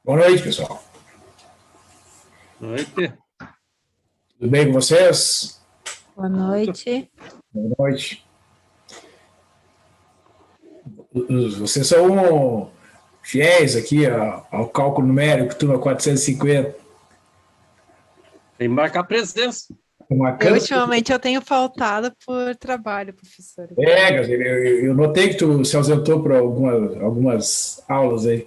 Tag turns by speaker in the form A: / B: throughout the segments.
A: Boa noite, pessoal.
B: Noite.
A: Tudo bem com vocês?
C: Boa noite.
A: Boa noite. Vocês são fiéis aqui ao cálculo numérico, turma 450.
B: Tem que marcar presença.
C: Ultimamente eu tenho faltado por trabalho, professor.
A: Quer dizer, eu notei que tu se ausentou por algumas aulas aí.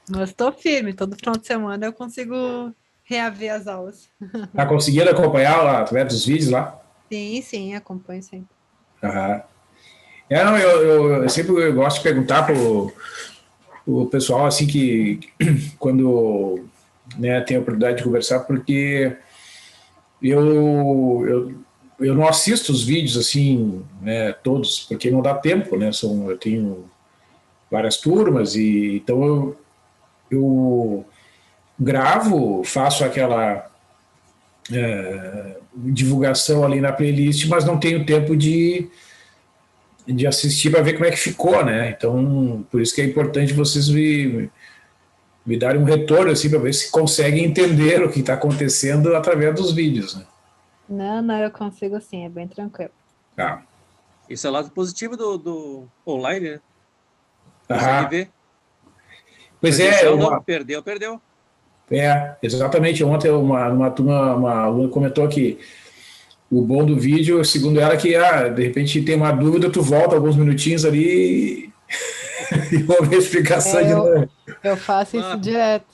C: Mas estou firme, todo final de semana eu consigo reaver as aulas.
A: Tá conseguindo acompanhar lá, através dos vídeos lá?
C: Sim, acompanho sempre.
A: Aham. Não, eu sempre gosto de perguntar pro o pessoal assim que quando tem a oportunidade de conversar, porque eu não assisto os vídeos assim, né, todos, porque não dá tempo, né? Eu tenho várias turmas e então eu gravo, faço aquela divulgação ali na playlist, mas não tenho tempo de assistir para ver como é que ficou, né? Então, por isso que é importante vocês me darem um retorno assim para ver se conseguem entender o que está acontecendo através dos vídeos, né?
C: Não, eu consigo sim, é bem tranquilo.
A: Tá.
B: Isso é o lado positivo do online, né? Consegue
A: Aham.
B: ver.
A: Pois
B: Presencial não, perdeu.
A: Exatamente. Ontem uma turma, uma aluna comentou que o bom do vídeo, segundo ela, que de repente tem uma dúvida, tu volta alguns minutinhos ali e ouve a explicação de novo.
C: Eu faço isso direto.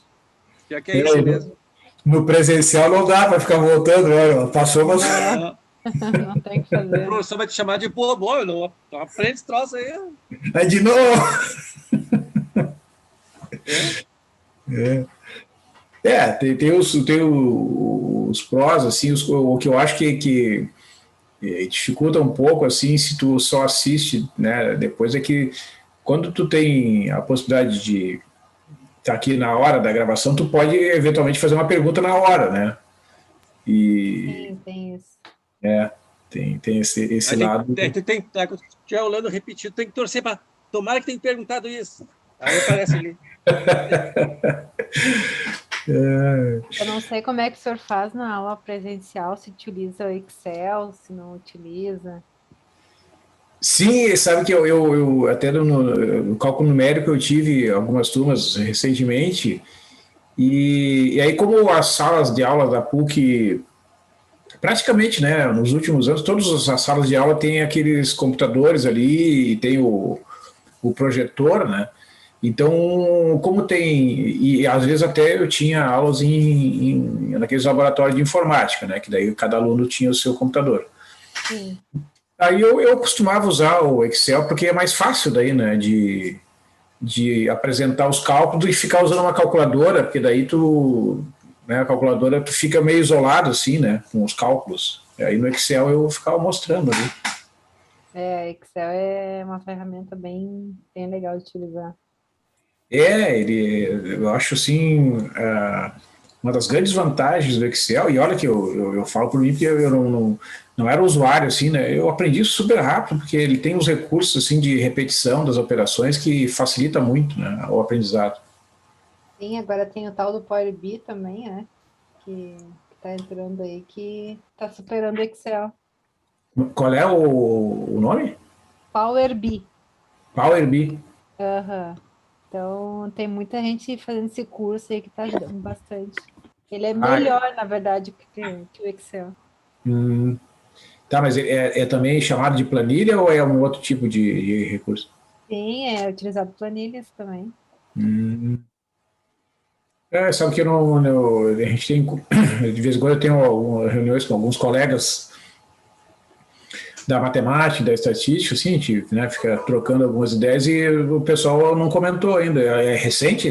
B: Já que é isso mesmo.
A: No presencial não dá para ficar voltando, né? Passou, mas.
C: Não tem que fazer.
B: O professor vai te chamar de bobo, não aprende esse troço aí.
A: Aí de novo. Tem os prós, assim, o que eu acho que dificulta um pouco, assim, se tu só assiste, né? Depois é que quando tu tem a possibilidade de estar aqui na hora da gravação, tu pode eventualmente fazer uma pergunta na hora, né?
C: Sim, tem isso.
A: Tem esse lado.
B: Se estiver olhando repetido, tem que torcer para. Tomara que tenha perguntado isso. Aí aparece ali.
C: Eu não sei como é que o senhor faz na aula presencial, se utiliza o Excel, se não utiliza.
A: Sim, sabe que eu até no cálculo numérico eu tive algumas turmas recentemente, e aí como as salas de aula da PUC, praticamente, né, nos últimos anos, todas as salas de aula têm aqueles computadores ali, e tem o projetor, né, então como tem, e às vezes até eu tinha aulas naqueles laboratórios de informática, né, que daí cada aluno tinha o seu computador.
C: Sim.
A: Aí eu costumava usar o Excel porque é mais fácil daí, né, de apresentar os cálculos e ficar usando uma calculadora, porque daí a calculadora tu fica meio isolado assim, né, com os cálculos. E aí no Excel eu ficava mostrando ali.
C: Excel é uma ferramenta bem legal de utilizar.
A: Eu acho assim, uma das grandes vantagens do Excel, e olha que eu falo por mim porque eu não era usuário, assim, né? Eu aprendi super rápido, porque ele tem os recursos, assim, de repetição das operações que facilita muito, né, o aprendizado.
C: Sim, agora tem o tal do Power BI também, né? Que tá entrando aí, que tá superando o Excel.
A: Qual é o nome?
C: Power BI.
A: Power BI.
C: Aham. Então, tem muita gente fazendo esse curso aí que tá ajudando bastante. Ele é melhor, na verdade, que o Excel.
A: Tá, mas é também chamado de planilha ou é um outro tipo de recurso?
C: Sim, é utilizado planilhas também.
A: Sabe que a gente tem, de vez em quando eu tenho reuniões com alguns colegas da matemática, da estatística, assim, a gente, né, fica trocando algumas ideias e o pessoal não comentou ainda. É recente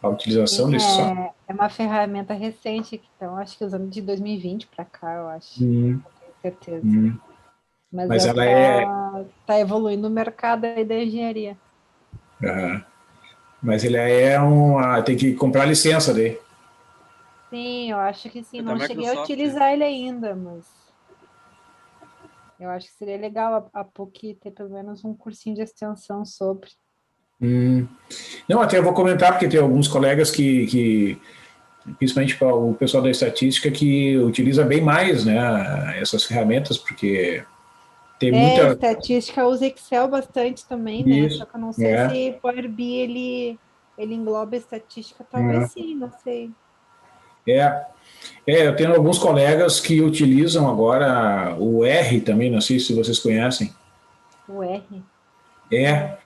A: a utilização
C: Sim,
A: desse software?
C: é uma ferramenta recente, então acho que usando de 2020 para cá, eu acho. Não tenho certeza. Mas
A: Mas
C: é o que
A: ela é.
C: tá evoluindo no mercado aí da engenharia.
A: Mas ele tem que comprar licença daí.
C: Sim, eu acho que sim.
B: É da
C: Não cheguei a
B: Microsoft.
C: utilizar ele ainda, mas eu acho que seria legal a PUC ter pelo menos um cursinho de extensão sobre.
A: Hum. Não, até eu vou comentar, porque tem alguns colegas que principalmente para o pessoal da estatística, que utiliza bem mais, né, essas ferramentas, porque tem muita...
C: Estatística usa Excel bastante também, né? Só
A: Isso,
C: que eu não sei
A: é,
C: se Power BI ele engloba estatística, talvez
A: é,
C: sim, não sei.
A: é, eu tenho alguns colegas que utilizam agora o R também, não sei se vocês conhecem.
C: O R.
A: É,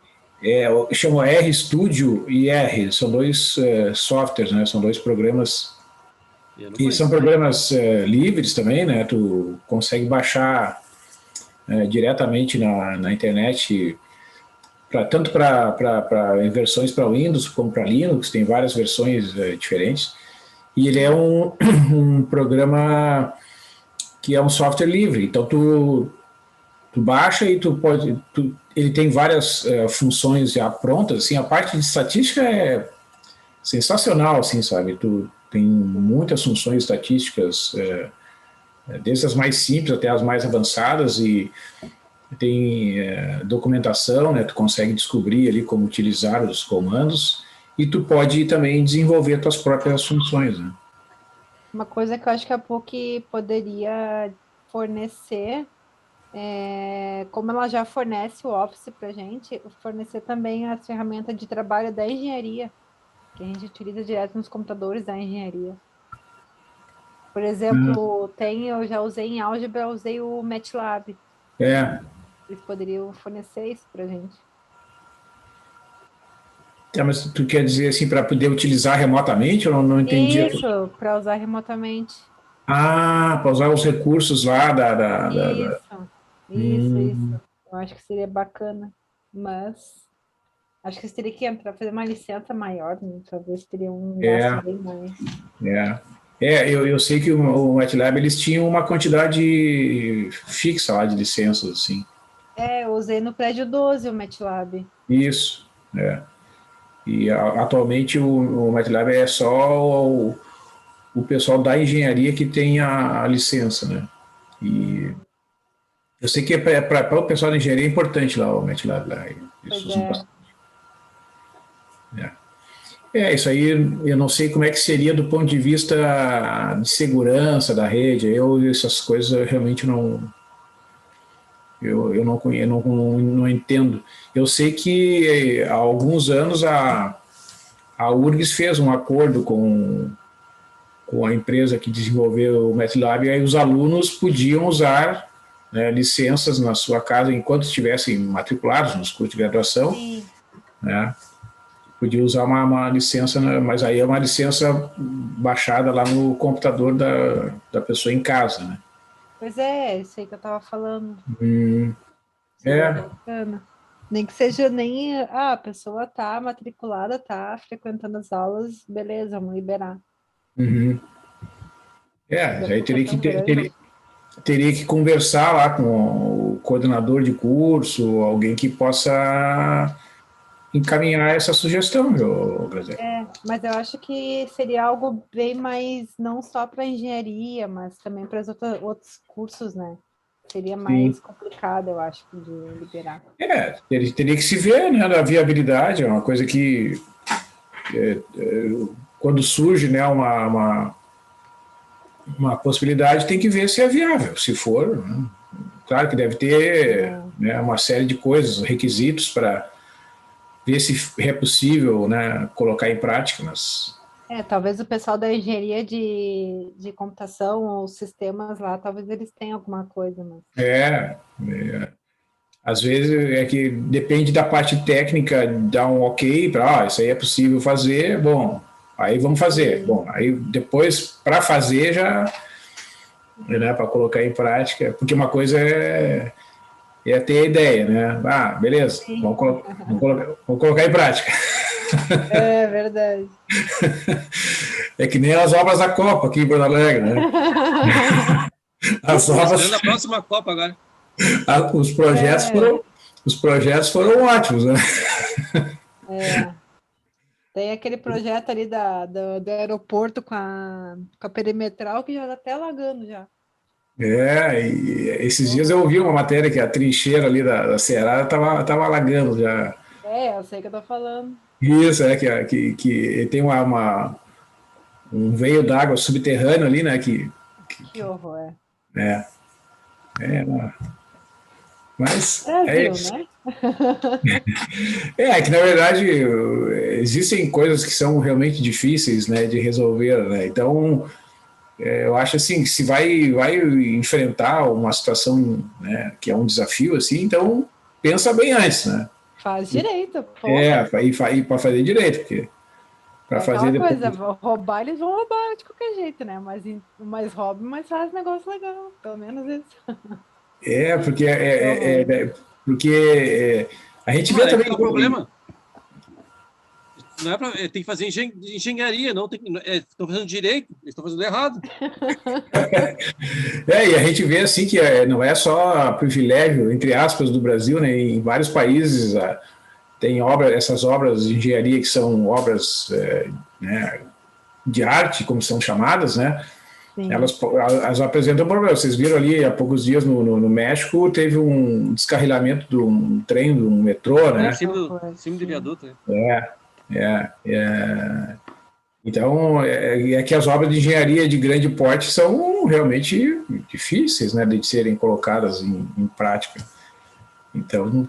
C: Não.
A: chama R Studio e R, são dois softwares, né? São dois programas,
B: Eu não
A: e são
B: conheço.
A: programas livres também, né? Tu consegue baixar diretamente na internet, tanto para versões para Windows como para Linux, tem várias versões diferentes, e ele é um programa que é um software livre, então tu baixa e ele tem várias funções já prontas, assim, a parte de estatística é sensacional, assim, sabe? Tu tem muitas funções estatísticas, desde as mais simples até as mais avançadas, e tem documentação, né? Tu consegue descobrir ali como utilizar os comandos, e tu pode também desenvolver tuas próprias funções, né?
C: Uma coisa que eu acho que a PUC poderia fornecer, como ela já fornece o Office para a gente, fornecer também as ferramentas de trabalho da engenharia, que a gente utiliza direto nos computadores da engenharia. Por exemplo, eu já usei em álgebra, eu usei o MATLAB.
A: É,
C: Eles poderiam fornecer isso para a gente.
A: mas tu quer dizer assim, para poder utilizar remotamente? Eu não entendi.
C: Isso, para usar remotamente.
A: Ah, para usar os recursos lá
C: Isso, isso.
A: Hum,
C: Eu acho que seria bacana, mas acho que você teria que entrar, fazer uma licença maior, né? Talvez teria um gasto
A: é,
C: bem mais.
A: é. Eu sei que o MATLAB eles tinham uma quantidade fixa lá de licenças, assim.
C: Eu usei no prédio 12 o MATLAB.
A: Isso, é. E atualmente o MATLAB é só o pessoal da engenharia que tem a licença, né? E
C: Hum,
A: eu sei que para o pessoal da engenharia é importante lá o MATLAB lá. Eles
C: pois
A: usam
C: é.
A: bastante. Isso aí eu não sei como é que seria do ponto de vista de segurança da rede. Essas coisas eu realmente eu não conheço, não entendo. Eu sei que há alguns anos a URGS fez um acordo com a empresa que desenvolveu o MATLAB, e aí os alunos podiam usar, né, licenças na sua casa enquanto estivessem matriculados nos cursos de graduação,
C: Sim,
A: né? Podia usar uma licença, né, mas aí é uma licença baixada lá no computador da pessoa em casa, né?
C: pois é, isso aí que eu tava falando.
A: Hum,
C: Seria
A: é,
C: bacana. Nem que seja nem. A pessoa tá matriculada, tá frequentando as aulas, beleza, vamos liberar.
A: uhum.
C: Da
A: Aí
C: PUC é tão grande.
A: teria que conversar lá com o coordenador de curso, alguém que possa encaminhar essa sugestão, meu Brasil.
C: Mas eu acho que seria algo bem mais, não só para engenharia, mas também para os outros cursos, né? Seria
A: Sim.
C: mais complicado, eu acho, de liberar.
A: Teria que se ver, né, a viabilidade, é uma coisa que quando surge, né, uma possibilidade, tem que ver se é viável. Se for, né, claro que deve ter, né, uma série de coisas, requisitos para ver se é possível, né, colocar em prática, mas
C: Talvez o pessoal da engenharia de computação ou sistemas lá, talvez eles tenham alguma coisa, mas
A: é, é às vezes é que depende da parte técnica, dar um ok para, isso aí é possível fazer, bom, aí vamos fazer.
C: sim,
A: Bom, aí depois, para fazer, já, né, para colocar em prática, porque uma coisa é ter a ideia, né? Ah, beleza,
C: sim,
A: vamos colocar em prática.
C: é verdade.
A: É que nem as obras da Copa aqui em Porto Alegre, né? As
B: Estou esperando
A: obras,
B: a próxima Copa agora.
A: os
C: É,
A: projetos foram ótimos, né?
C: é. Tem aquele projeto ali do aeroporto com a perimetral que já está até alagando já.
A: E esses dias eu ouvi uma matéria que a trincheira ali da Ceará estava alagando já.
C: É, eu sei que eu tô falando.
A: Isso, que tem um veio d'água subterrâneo ali, né?
C: Que horror.
A: É, é, mas
C: Brasil, né?
A: que na verdade existem coisas que são realmente difíceis, né, de resolver, né? Então eu acho assim que se vai enfrentar uma situação, né, que é um desafio assim, então pensa bem antes, né?
C: Faz direito,
A: É,
C: porra.
A: e para fazer direito, porque para
C: É
A: fazer
C: aquela coisa,
A: depois.
C: roubar eles vão roubar de qualquer jeito, né? Mas rouba, mas faz negócio legal. Pelo menos isso.
A: É, porque
C: Que horror.
A: a gente vê
B: Mas é que
A: também.
B: tá o problema. Não é pra, tem que fazer engenharia, não tem, estão fazendo direito, eles estão fazendo errado.
A: E a gente vê assim que não é só privilégio, entre aspas, do Brasil, né? Em vários países tem essas obras de engenharia que são obras né, de arte, como são chamadas, né?
C: Sim.
A: Elas apresentam problema. Vocês viram ali há poucos dias no México, teve um descarrilamento de um trem, de um metrô,
B: Em
A: né?
B: cima do viaduto. Né?
A: Então, que as obras de engenharia de grande porte são realmente difíceis, né, de serem colocadas em prática. Então,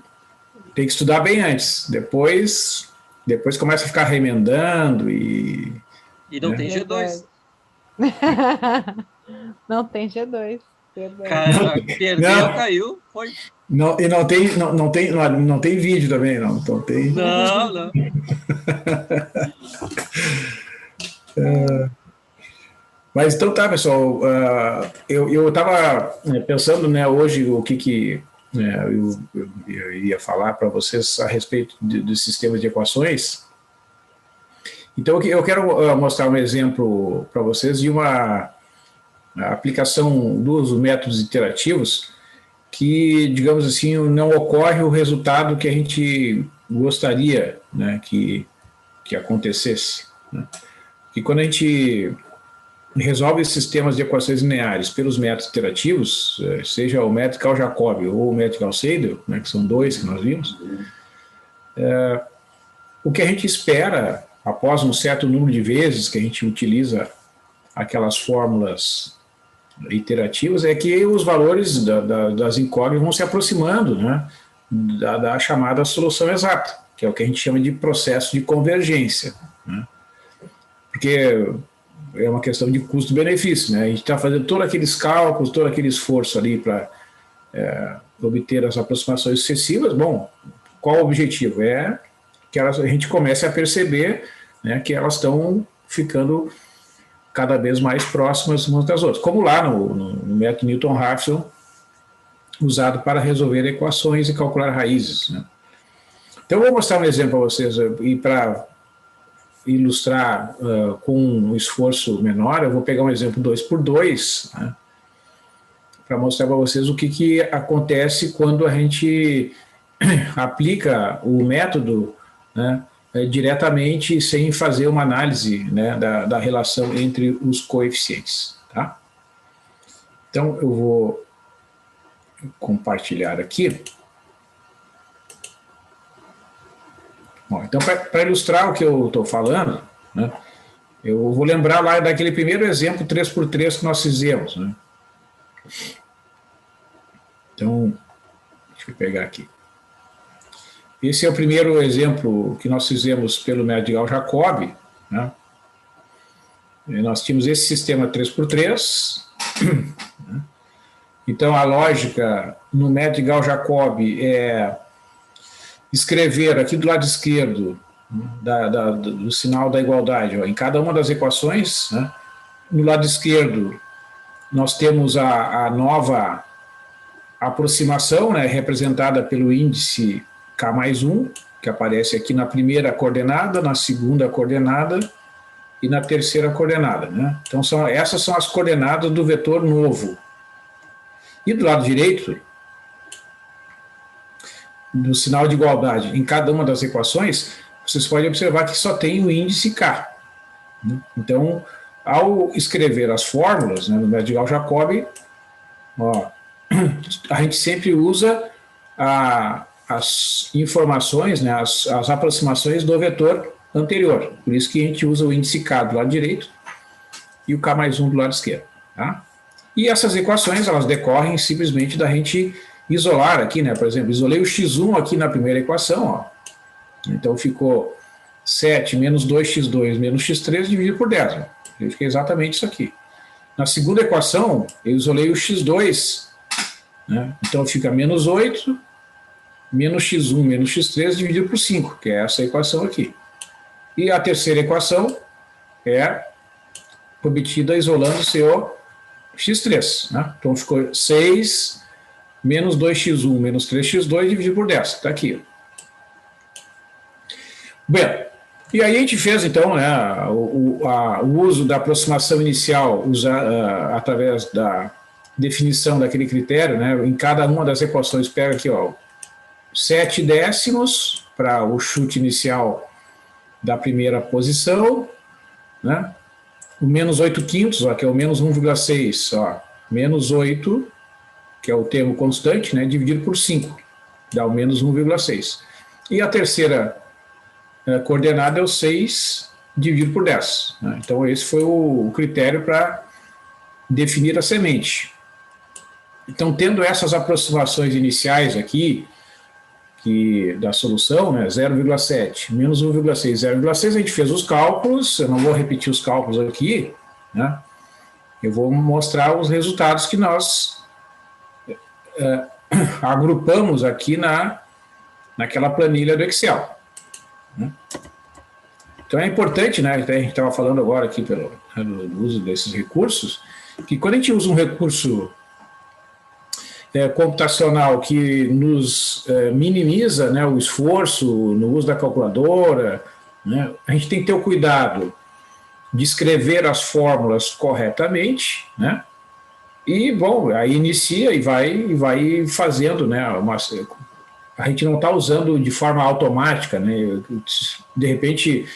A: tem que estudar bem antes. Depois começa a ficar remendando
B: E não tem
C: Verdade.
B: G2.
C: Não tem G2. Verdade.
B: Perdeu,
A: não,
B: caiu, foi.
A: não, e não tem vídeo também, não. Então tem.
B: Não, não.
A: Mas então tá, pessoal. Eu estava pensando, né, hoje o que né, eu ia falar para vocês a respeito dos sistemas de equações. Então eu quero mostrar um exemplo para vocês de uma aplicação dos métodos iterativos que, digamos assim, não ocorre o resultado que a gente gostaria, né, que acontecesse. Né? E quando a gente resolve sistemas de equações lineares pelos métodos iterativos, seja o método Kahl-Jacobi ou o método Gauss-Seidel, né, que são dois que nós vimos, o que a gente espera, após um certo número de vezes que a gente utiliza aquelas fórmulas iterativas, é que os valores das incógnitas vão se aproximando, né, da chamada solução exata, que é o que a gente chama de processo de convergência. Né? Porque é uma questão de custo-benefício, né? A gente está fazendo todos aqueles cálculos, todo aquele esforço ali para obter as aproximações sucessivas. Bom, qual o objetivo? É que a gente comece a perceber, né, que elas estão ficando cada vez mais próximas umas das outras, como lá no método Newton-Raphson, usado para resolver equações e calcular raízes. Né? Então, eu vou mostrar um exemplo para vocês, e para ilustrar com um esforço menor, eu vou pegar um exemplo 2x2, né, para mostrar para vocês o que acontece quando a gente aplica o método, né, diretamente sem fazer uma análise, né, da relação entre os coeficientes. Tá? Então, eu vou compartilhar aqui. Bom, então, para ilustrar o que eu estou falando, né, eu vou lembrar lá daquele primeiro exemplo 3x3 que nós fizemos. Né? Então, deixa eu pegar aqui. Esse é o primeiro exemplo que nós fizemos pelo método de Gauss-Jacobi. Né? Nós tínhamos esse sistema 3x3. Né? Então, a lógica no método de Gauss-Jacobi é escrever aqui do lado esquerdo do sinal da igualdade, ó, em cada uma das equações. Né? No lado esquerdo, nós temos a nova aproximação, né, representada pelo índice K mais 1, que aparece aqui na primeira coordenada, na segunda coordenada e na terceira coordenada. Né? Então, essas são as coordenadas do vetor novo. E do lado direito, do sinal de igualdade, em cada uma das equações, vocês podem observar que só tem o índice K. Né? Então, ao escrever as fórmulas, né, no método de Gauss-Jacobi, a gente sempre usa as informações, né, as aproximações do vetor anterior. Por isso que a gente usa o índice K do lado direito e o K mais 1 do lado esquerdo. Tá? E essas equações, elas decorrem simplesmente da gente isolar aqui, né? Por exemplo, isolei o x1 aqui na primeira equação, ó. Então ficou 7 menos 2x2 menos x3 dividido por 10. Ó. Fica exatamente isso aqui. Na segunda equação, eu isolei o x2, né? Então fica menos 8 menos x1 menos x3 dividido por 5, que é essa equação aqui. E a terceira equação é obtida isolando-se o x3. Né? Então ficou 6 menos 2x1 menos 3x2 dividido por 10. Está aqui. Bem, e aí a gente fez, então, né, o uso da aproximação inicial através da definição daquele critério, né, em cada uma das equações, pega aqui, ó, 7 décimos para o chute inicial da primeira posição, né, o menos 8 quintos, ó, que é o menos 1,6, ó, menos 8, que é o termo constante, né, dividido por 5, dá o menos 1,6. E a terceira coordenada é o 6 dividido por 10. Né? Então, esse foi o critério para definir a semente. Então, tendo essas aproximações iniciais aqui, da solução, né, 0,7 menos 1,6, 0,6, a gente fez os cálculos, eu não vou repetir os cálculos aqui, né? Eu vou mostrar os resultados que nós agrupamos aqui naquela planilha do Excel. Né? Então é importante, né, a gente estava falando agora aqui do uso desses recursos, que quando a gente usa um recurso computacional que nos minimiza, né, o esforço no uso da calculadora, né, a gente tem que ter o cuidado de escrever as fórmulas corretamente, né, e, bom, aí inicia e vai fazendo, né, a gente não está usando de forma automática, né, de repente,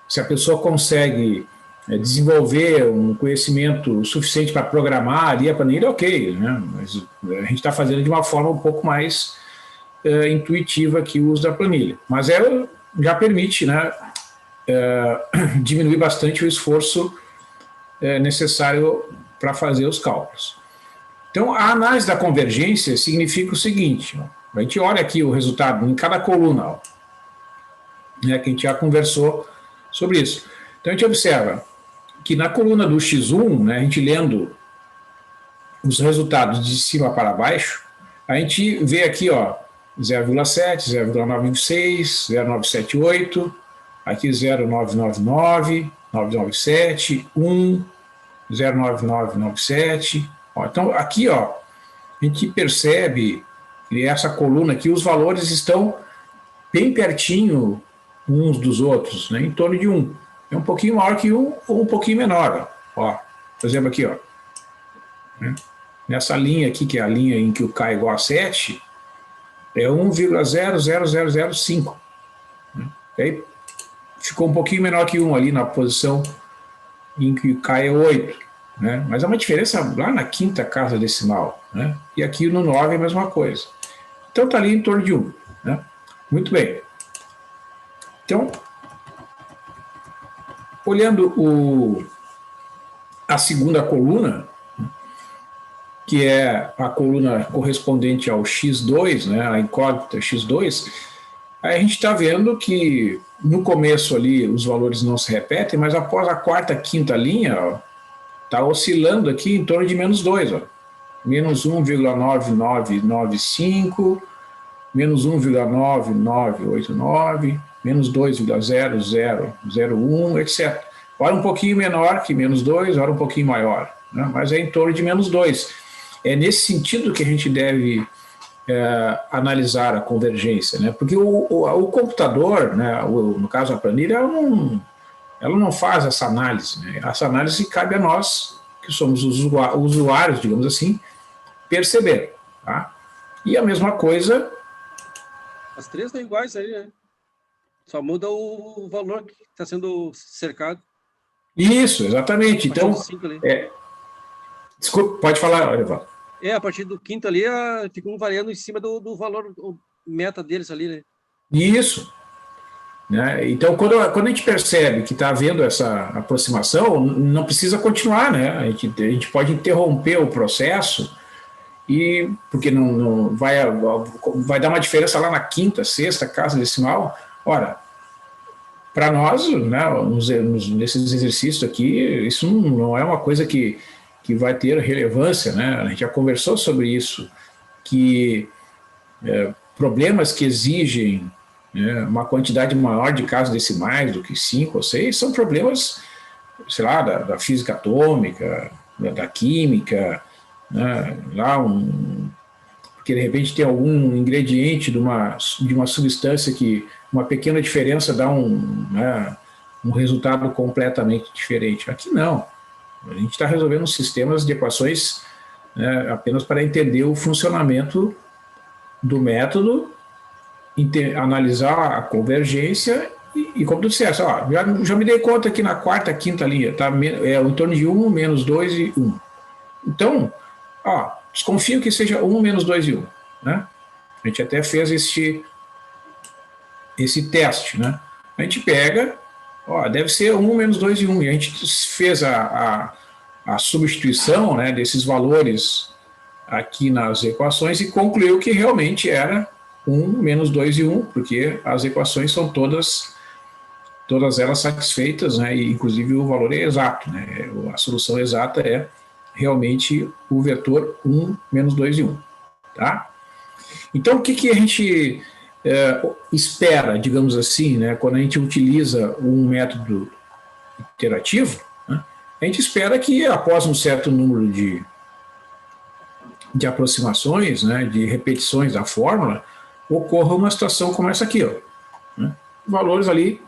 A: se a pessoa consegue desenvolver um conhecimento suficiente para programar ali a planilha, ok, né? Mas a gente está fazendo de uma forma um pouco mais intuitiva aqui o uso da planilha. Mas já permite, né, diminuir bastante o esforço necessário para fazer os cálculos. Então, a análise da convergência significa o seguinte, ó, a gente olha aqui o resultado em cada coluna, ó, né, que a gente já conversou sobre isso. Então, a gente observa que na coluna do X1, né, a gente lendo os resultados de cima para baixo, a gente vê aqui, ó, 0,7, 0,96, 0,978, aqui 0,999, 997, 1, 0,9997. Ó, então, aqui, ó, a gente percebe que essa coluna aqui, os valores estão bem pertinho uns dos outros, né, em torno de 1. É um pouquinho maior que 1 ou um pouquinho menor. Ó, por exemplo, aqui, ó, né? Nessa linha aqui, que é a linha em que o K é igual a 7, é 1,00005. Né? Aí ficou um pouquinho menor que 1 ali na posição em que o K é 8. Né? Mas é uma diferença lá na quinta casa decimal. Né? E aqui no 9 é a mesma coisa. Então está ali em torno de 1. Né? Muito bem. Então, olhando a segunda coluna, que é a coluna correspondente ao X2, né, a incógnita X2, a gente está vendo que no começo ali os valores não se repetem, mas após a quarta, quinta linha, está oscilando aqui em torno de menos 2, ó, menos 1,9995, menos 1,9989, menos 2,0001, etc. Ora um pouquinho menor que menos 2, ora um pouquinho maior, né? Mas é em torno de menos 2. É nesse sentido que a gente deve analisar a convergência, né? Porque o computador, né, no caso a planilha, ela não faz essa análise, né? Essa análise cabe a nós, que somos os usuários, digamos assim, perceber. Tá? E a mesma coisa...
B: As três estão iguais aí, né? Só muda o valor que está sendo cercado.
A: Isso, exatamente. Então, desculpa, pode falar, Evaldo.
B: A partir do quinto ali, fica um variando em cima do valor meta deles ali, né?
A: Isso. Né? Então, quando a gente percebe que está havendo essa aproximação, não precisa continuar, né? A gente pode interromper o processo, porque não vai dar uma diferença lá na quinta, sexta casa decimal. Ora, para nós, né, nesses exercícios aqui, isso não é uma coisa que vai ter relevância, né? A gente já conversou sobre isso, que problemas que exigem, né, uma quantidade maior de casas decimais do que 5 ou 6 são problemas, sei lá, da física atômica, da química, né, porque de repente tem algum ingrediente de uma substância que uma pequena diferença dá né, um resultado completamente diferente. Aqui não. A gente está resolvendo sistemas de equações, né, apenas para entender o funcionamento do método, analisar a convergência e como tu disseste, ó, já me dei conta que na quarta, quinta linha tá em torno de 1, menos 2 e 1. Então, ó, desconfio que seja 1, menos 2 e 1. Né? A gente até fez esse teste. Né? A gente pega, ó, deve ser 1, menos 2 e 1. E a gente fez a substituição, né, desses valores aqui nas equações e concluiu que realmente era 1, menos 2 e 1, porque as equações são todas elas satisfeitas, né, e inclusive o valor é exato. Né, a solução exata é realmente o vetor 1, menos 2 e 1. Tá? Então, o que a gente espera, digamos assim, né, quando a gente utiliza um método iterativo, né, a gente espera que após um certo número de aproximações, né, de repetições da fórmula, ocorra uma situação como essa aqui, ó, né? Valores ali,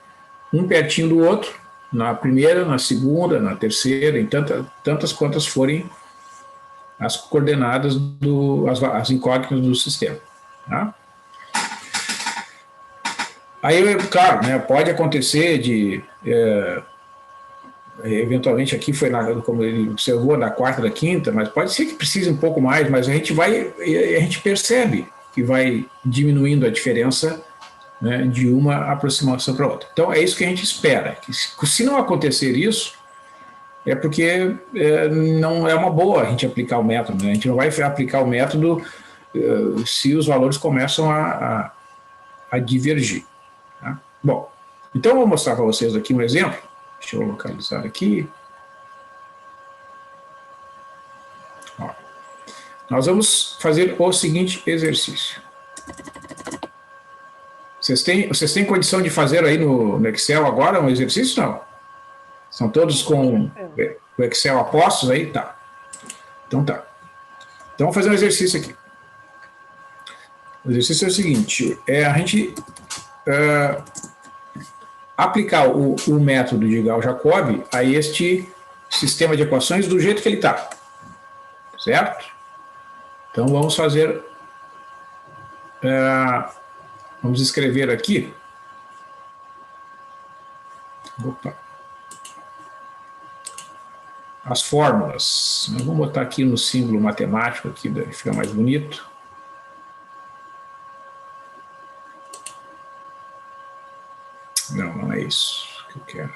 A: um pertinho do outro, na primeira, na segunda, na terceira, em tantas quantas forem as coordenadas, as incógnitas do sistema. Tá? Aí, claro, né, pode acontecer de... eventualmente aqui foi, como ele observou, na quarta, da quinta, mas pode ser que precise um pouco mais, mas a gente percebe que vai diminuindo a diferença, né, de uma aproximação para outra. Então é isso que a gente espera, que se não acontecer isso, é porque não é uma boa a gente aplicar o método, né? A gente não vai aplicar o método se os valores começam a divergir. Tá? Bom, então eu vou mostrar para vocês aqui um exemplo. Deixa eu localizar aqui. Ó. Nós vamos fazer o seguinte exercício. Vocês têm condição de fazer aí no Excel agora um exercício? Não? São todos com o Excel a postos aí? Tá. Então tá. Então vamos fazer um exercício aqui. O exercício é o seguinte, a gente aplicar o método de Gauss-Jacobi a este sistema de equações do jeito que ele está. Certo? Então vamos fazer... vamos escrever aqui. Opa. As fórmulas. Vamos botar aqui no símbolo matemático, aqui fica mais bonito. Não é isso que eu quero.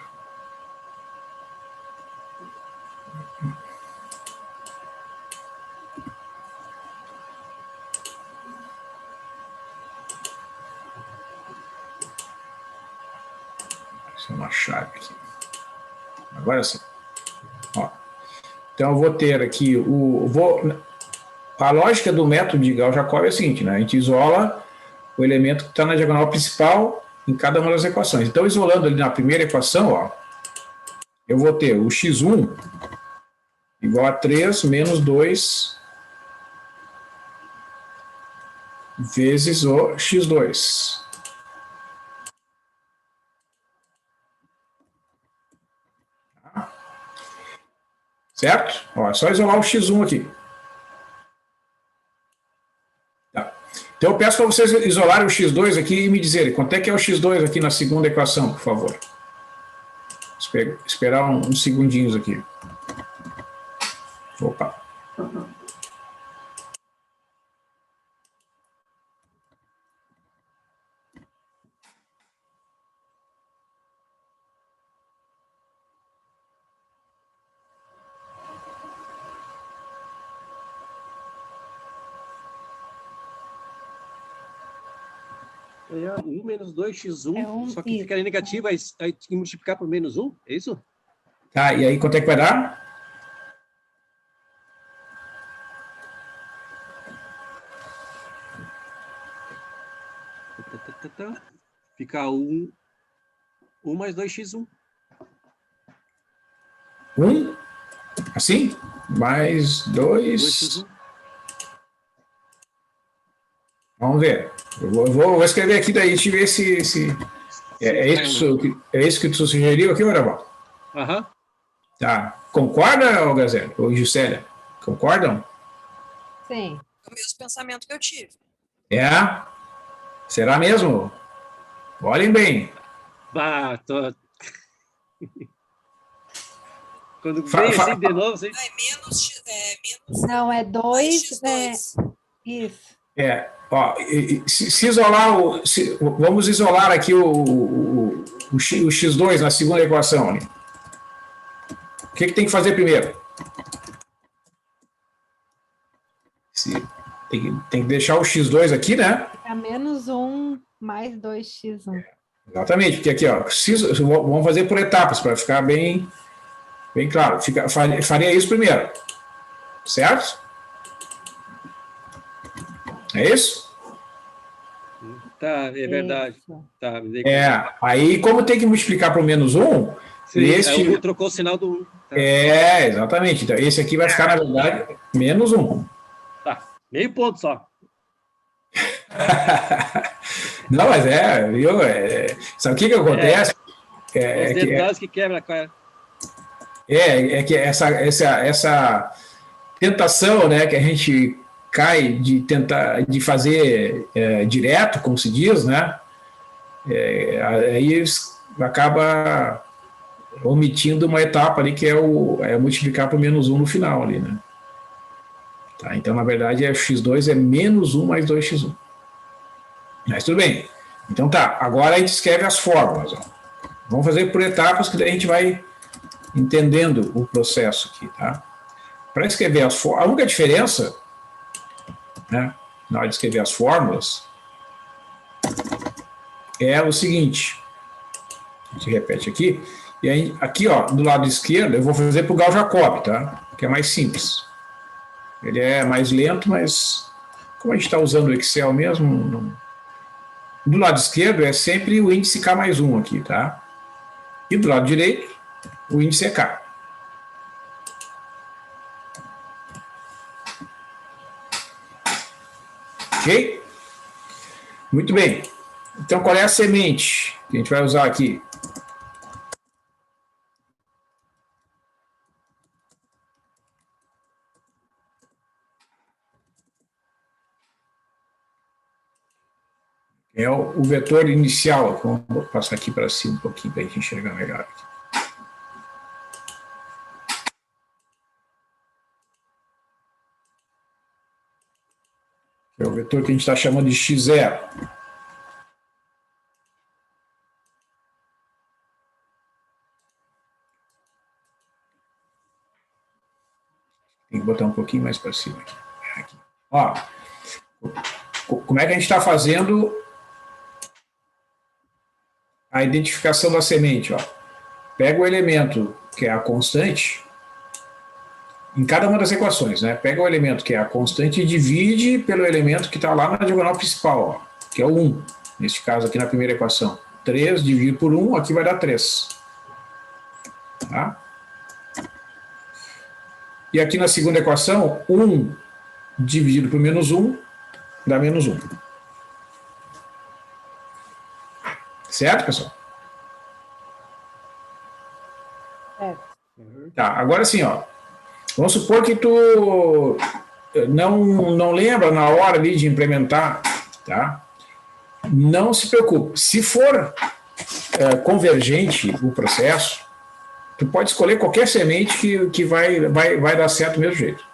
A: Isso é uma chave aqui. Agora sim. Ó. Então eu vou ter aqui a lógica do método de Gauss-Jacobi é a seguinte, né? A gente isola o elemento que está na diagonal principal em cada uma das equações. Então, isolando ali na primeira equação, ó, eu vou ter o x1 igual a 3 menos 2 vezes o x2. Certo? Ó, é só isolar o x1 aqui. Tá. Então eu peço para vocês isolarem o x2 aqui e me dizerem quanto é que é o x2 aqui na segunda equação, por favor. Esperar uns segundinhos aqui. Opa.
B: É 1 menos 2x1,
C: É um,
B: só que
C: isso.
B: ficaria negativo, aí tem que multiplicar por menos 1, é isso?
A: Tá, e aí quanto é que vai dar?
B: Fica 1 mais 2x1.
A: 1, assim, mais 2.
B: 2x1.
A: Vamos ver. Eu vou escrever aqui, daí a gente vê se é isso que tu sugeriu aqui, Marabal?
B: Aham.
A: Tá. Concorda, ô Gazelle? Ou Juscelia? Concordam?
C: Sim.
D: É o mesmo pensamento que eu tive.
A: É? Será mesmo? Olhem bem.
B: Bah, Quando vem assim de novo, assim...
D: Ah, menos
C: Não, é 2.
D: x2.
C: Isso.
A: Ó, se isolar vamos isolar aqui o x2 na segunda equação ali. O que tem que fazer primeiro? Tem que deixar o x2 aqui, né?
C: É menos 1 mais 2x1.
A: Exatamente, porque aqui, ó, vamos fazer por etapas para ficar bem claro. Faria isso primeiro, certo? É isso?
B: Tá, é verdade.
C: Isso.
B: Tá,
A: Aí como tem que multiplicar por menos 1,
B: sim,
A: esse...
B: trocou o sinal do 1. Tá.
A: Exatamente. Então, esse aqui vai ficar, na verdade, menos 1.
B: Tá, meio ponto só.
A: Não, mas viu? Sabe o que acontece?
B: Os detalhes que quebra, cara.
A: Que essa tentação, né, que a gente cai de tentar de fazer direto, como se diz, né? Aí acaba omitindo uma etapa ali que é multiplicar por menos 1 no final ali, né? Tá, então, na verdade, x2 é menos 1 mais 2x1. Mas tudo bem. Então tá, agora a gente escreve as fórmulas. Ó. Vamos fazer por etapas que daí a gente vai entendendo o processo aqui, tá? Para escrever as fórmulas, a única diferença, né, na hora de escrever as fórmulas, é o seguinte, a gente repete aqui, e aí, aqui, ó, do lado esquerdo, eu vou fazer para o Gauss-Jacob, tá? Que é mais simples. Ele é mais lento, mas como a gente está usando o Excel mesmo, do lado esquerdo é sempre o índice K mais 1 aqui, tá? E do lado direito, o índice é K. Ok? Muito bem. Então, qual é a semente que a gente vai usar aqui? É o vetor inicial. Vou passar aqui para cima um pouquinho para a gente enxergar melhor. Aqui. É o vetor que a gente está chamando de x0. Tem que botar um pouquinho mais para cima. Aqui. Ó, como é que a gente está fazendo a identificação da semente? Ó. Pega o elemento que é a constante, em cada uma das equações, né? Pega o elemento que é a constante e divide pelo elemento que está lá na diagonal principal, ó, que é o 1, neste caso aqui na primeira equação. 3 dividido por 1, aqui vai dar 3. Tá? E aqui na segunda equação, 1 dividido por menos 1 dá menos 1. Certo, pessoal? Tá, agora sim, ó. Vamos supor que tu não lembra na hora ali de implementar, tá? Não se preocupe. Se for convergente o processo, tu pode escolher qualquer semente que vai dar certo do mesmo jeito.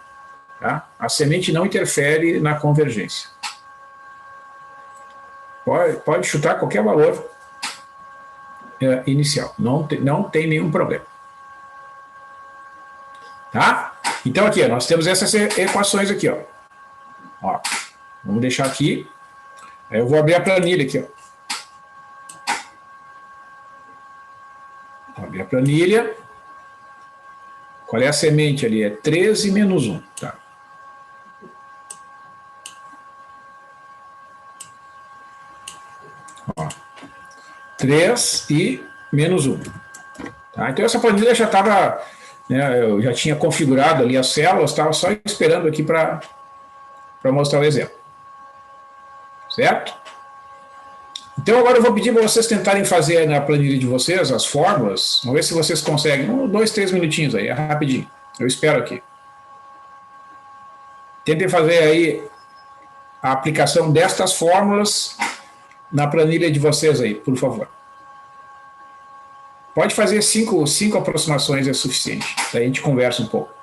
A: Tá? A semente não interfere na convergência. Pode chutar qualquer valor inicial. Não tem nenhum problema. Tá? Então aqui, ó, nós temos essas equações aqui, ó. Vamos deixar aqui. Aí eu vou abrir a planilha aqui, ó. Vou abrir a planilha. Qual é a semente ali? É 13 menos 1. Tá. Ó, 3 e menos 1. Tá? Então essa planilha já estava, né, eu já tinha configurado ali as células, estava só esperando aqui para mostrar o exemplo. Certo? Então agora eu vou pedir para vocês tentarem fazer na planilha de vocês as fórmulas. Vamos ver se vocês conseguem. 2, 3 minutinhos aí, é rapidinho. Eu espero aqui. Tentem fazer aí a aplicação destas fórmulas na planilha de vocês aí, por favor. Pode fazer cinco aproximações, é suficiente. Daí a gente conversa um pouco.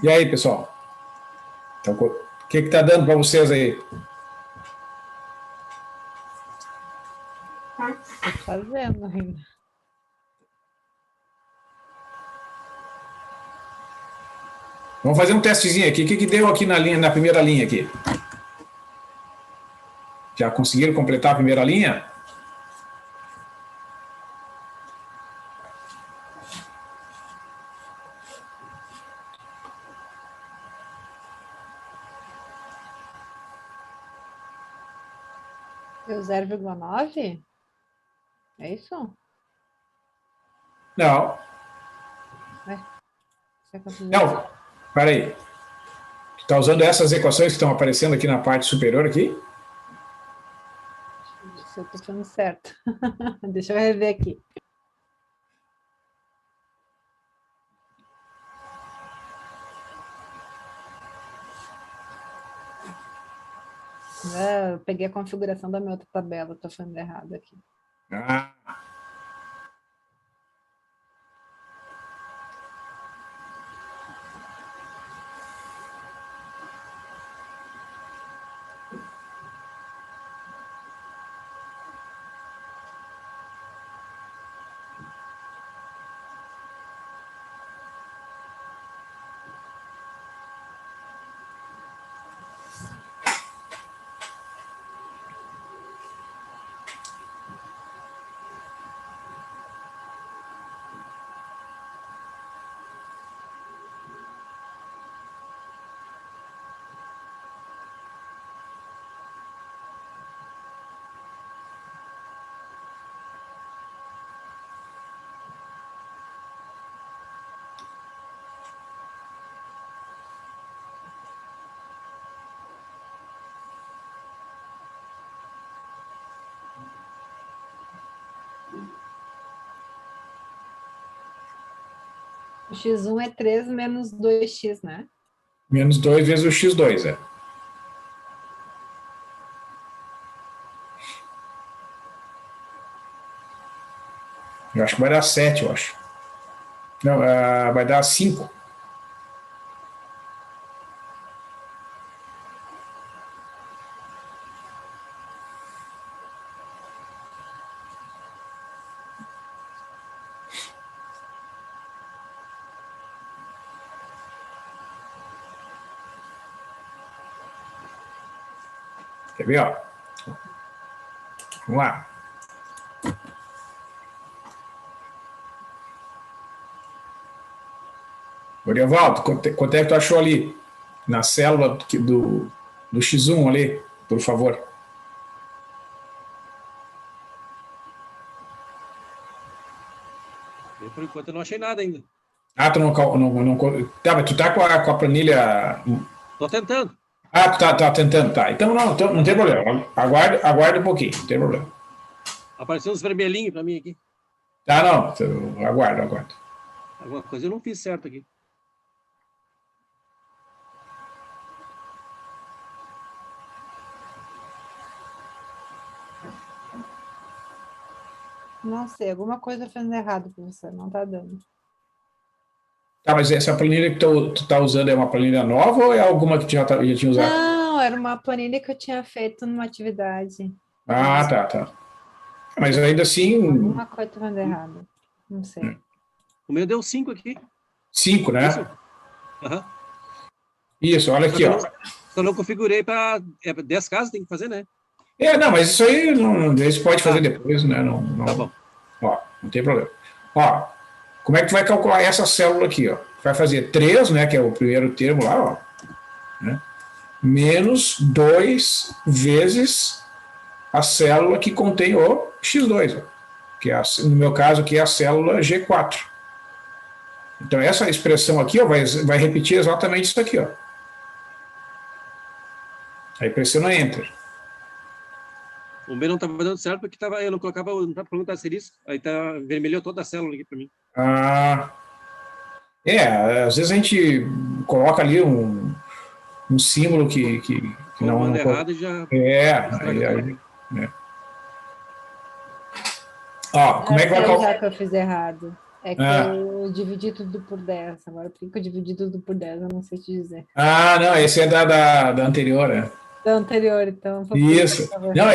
A: E aí, pessoal? Então, o que está dando para vocês aí?
C: Tô fazendo ainda.
A: Vamos fazer um testezinho aqui. O que deu aqui na primeira linha aqui? Já conseguiram completar a primeira linha?
C: Deu 0,9? É isso?
A: Não.
C: Você conseguiu?
A: Não. Espera aí. Está usando essas equações que estão aparecendo aqui na parte superior aqui?
C: Se eu tô falando certo. Deixa eu rever aqui. Eu peguei a configuração da minha outra tabela, tô falando errado aqui.
A: Ah,
C: O x1 é 3 menos 2x, né?
A: menos 2 vezes o x2, é. Eu acho que vai dar 7, eu acho. Não, vai dar 5. Quer ver, ó? Vamos lá. Orivaldo, quanto é que tu achou ali? Na célula do X1 ali, por favor.
B: Eu, por enquanto, eu não achei nada ainda.
A: Ah, tu não, tá, mas tu tá com a planilha.
B: Tô tentando.
A: Ah, tu tá tentando, tá. Então não tem problema. Aguarda um pouquinho, não tem problema.
B: Apareceu uns vermelhinhos para mim aqui.
A: Tá, não, aguarda.
B: Alguma coisa eu não fiz certo aqui.
C: Não sei, alguma coisa fazendo errado com você, não tá dando.
A: Tá, mas essa planilha que tu tá usando é uma planilha nova ou é alguma que tu já tinha usado?
C: Não, era uma planilha que eu tinha feito numa atividade.
A: Ah, tá. Mas ainda assim,
C: Alguma coisa tá fazendo errado. Não sei.
B: O meu deu 5 aqui.
A: 5, né?
B: Isso? Aham.
A: Isso, olha aqui, ó.
B: Só não configurei para 10 casas, tem que fazer, né?
A: Não, mas isso aí isso pode fazer depois, né? Não,
B: Tá bom.
A: ó, não tem problema. Ó, como é que tu vai calcular essa célula aqui, ó? Vai fazer 3, né, que é o primeiro termo lá, ó, né? Menos 2 vezes a célula que contém o X2, ó, que é no meu caso aqui é a célula G4. Então essa expressão aqui, ó, vai repetir exatamente isso aqui, ó. Aí pressiona Enter.
B: O meu não estava dando certo porque eu não colocava, não estava colocando asterisco. Aí vermelhou toda a célula aqui para mim.
A: Ah, às vezes a gente coloca ali um símbolo que não
B: errado e já
A: aí. Ó, como é que vai
C: calcular? Já que eu fiz errado. É que eu dividi tudo por 10. Agora, por que eu dividi tudo por 10? Eu não sei te dizer.
A: Ah, não, esse é da anterior, né?
C: Da anterior, então.
A: Isso. Não,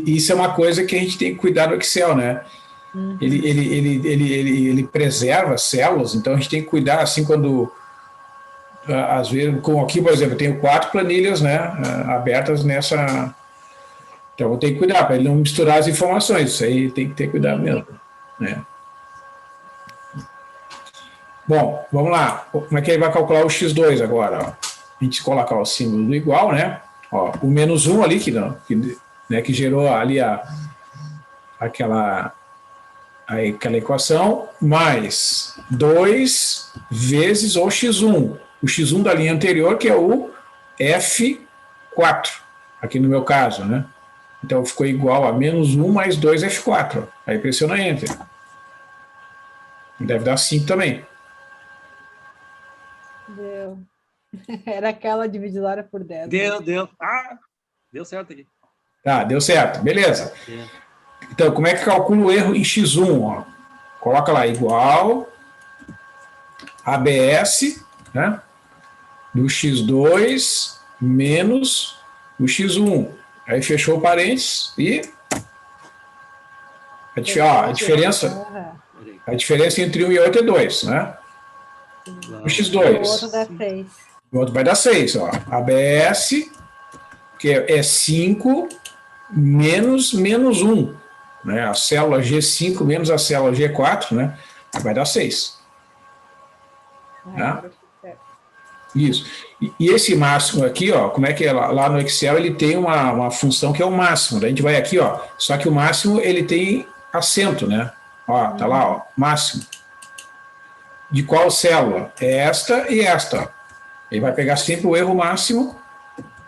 A: isso é uma coisa que a gente tem que cuidar do Excel, né? Uhum. Ele preserva células, então a gente tem que cuidar, assim, quando às vezes, como aqui, por exemplo, eu tenho 4 planilhas, né, abertas nessa. Então eu vou ter que cuidar para ele não misturar as informações. Isso aí tem que ter cuidado mesmo, né? Bom, vamos lá. Como é que ele vai calcular o X2 agora? Ó? A gente coloca o símbolo do igual, né? Ó, o menos 1 ali, que gerou ali aquela equação, mais 2 vezes o X1. O X1 da linha anterior, que é o F4, aqui no meu caso, né? Então ficou igual a menos 1 mais 2 F4. Aí pressiona Enter. Deve dar 5 também.
C: Deu. Era aquela dividida por 10.
B: Deu. Ah, deu certo aqui.
A: Tá, deu certo. Beleza. Então, como é que calcula o erro em X1? Ó? Coloca lá, igual ABS, né? Do X2 menos o X1. Aí fechou o parênteses e a diferença entre 1 e 8 é 2, né? O X2.
C: O outro dá 6.
A: O outro vai dar 6, ó. ABS, que é 5 menos 1, né? A célula G5 menos a célula G4, né? Vai dar 6. Né? Isso. E esse máximo aqui, ó, como é que é lá no Excel, ele tem uma função que é o máximo. Daí a gente vai aqui, ó, só que o máximo ele tem acento, né? Ó, tá lá, ó, máximo. De qual célula? É esta e esta, ó. Ele vai pegar sempre o erro máximo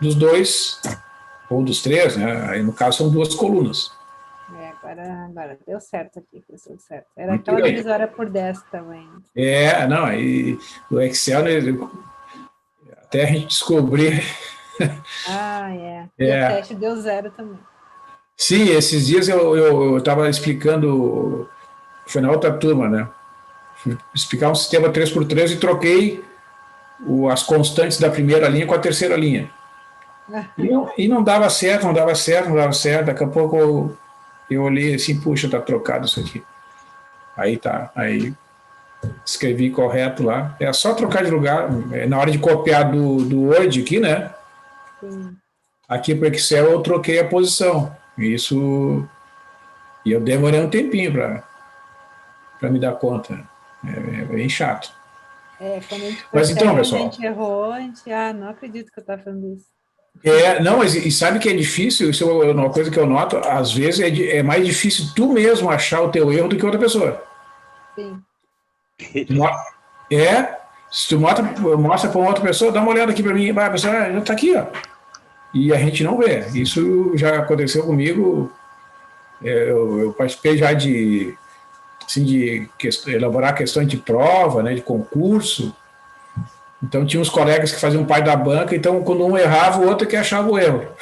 A: dos 2 ou dos 3, né? Aí no caso são 2 colunas.
C: Agora deu certo aqui, deu certo. Era aquela divisória por 10 também.
A: Não, aí o Excel, né, até a gente descobrir.
C: E o teste deu 0 também.
A: Sim, esses dias eu estava explicando, foi na outra turma, né? Explicar um sistema 3x3 e troquei as constantes da primeira linha com a terceira linha. E não dava certo. Daqui a pouco eu olhei assim, puxa, tá trocado isso aqui. Aí escrevi correto lá. É só trocar de lugar. Na hora de copiar do Word aqui, né?
C: Sim.
A: aqui para o Excel eu troquei a posição. Isso, e eu demorei um tempinho para me dar conta. É bem chato.
C: Quando a gente
A: Mas então,
C: percebe onde a
A: pessoal,
C: gente errou, a gente, não acredito que eu estava fazendo isso.
A: não, mas e sabe que é difícil? Isso é uma coisa que eu noto, às vezes é mais difícil tu mesmo achar o teu erro do que outra pessoa.
C: Sim.
A: Se tu mostra para uma outra pessoa, dá uma olhada aqui para mim, vai, a pessoa já está aqui, ó. E a gente não vê. Isso já aconteceu comigo. Eu participei já assim, de elaborar questões de prova, né, de concurso. Então tinha uns colegas que faziam parte da banca, então quando um errava, o outro que achava o erro.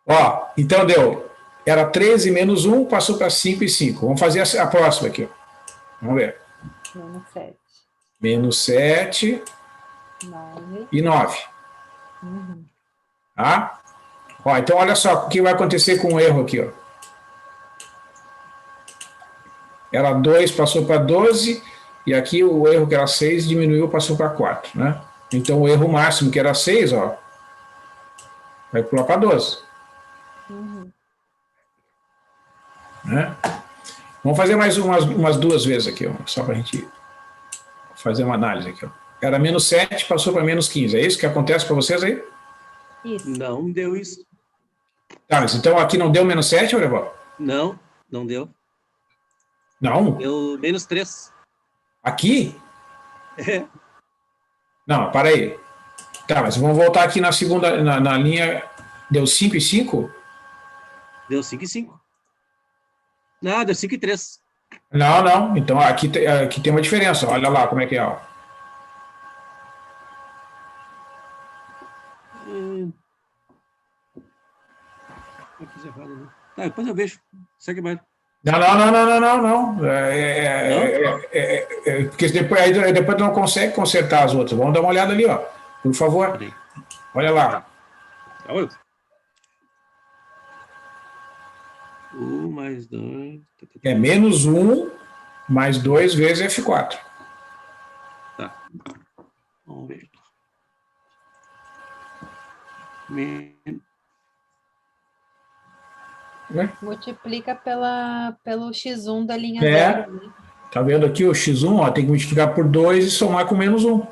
A: Ó, então deu. Era 13 menos 1, passou para 5 e 5. Vamos fazer a próxima aqui. Ó. Vamos ver.
C: Menos 7.
A: Menos 7
C: 9.
A: e 9.
C: Uhum.
A: Tá? Ó, então olha só o que vai acontecer com o erro aqui. Ó. Era 2, passou para 12, e aqui o erro que era 6 diminuiu, passou para 4. Né? Então o erro máximo que era 6, ó, vai pular para 12.
C: Uhum.
A: Né? Vamos fazer mais umas duas vezes aqui, ó, só para a gente fazer uma análise aqui. Ó. Era menos 7, passou para menos 15. É isso que acontece para vocês aí?
C: Isso.
B: Não deu isso.
A: Tá, mas então aqui não deu menos 7, Aurevó?
B: Não, não deu.
A: Não.
B: Deu menos 3.
A: Aqui?
B: É.
A: Não, para aí. Tá, mas vamos voltar aqui na segunda, na linha. Deu 5 e 5?
B: Deu 5 e 5. Não, deu 5 e 3.
A: Não, não. Então aqui tem uma diferença. Olha lá como é que é. Ó.
B: Eu fiz errado, né? Tá, depois eu vejo. Segue mais.
A: Não, não, não, não, não, não, não. Porque depois tu não consegue consertar as outras. Vamos dar uma olhada ali, ó. Por favor.
B: Peraí.
A: Olha lá.
B: Tá, olha. 1 mais 2.
A: É menos 1 mais 2 vezes F4.
B: Tá. Vamos ver.
A: Né?
C: Multiplica pelo X1 da linha
A: É.
C: 0. Né?
A: Tá vendo aqui o X1? Ó, tem que multiplicar por 2 e somar com menos 1.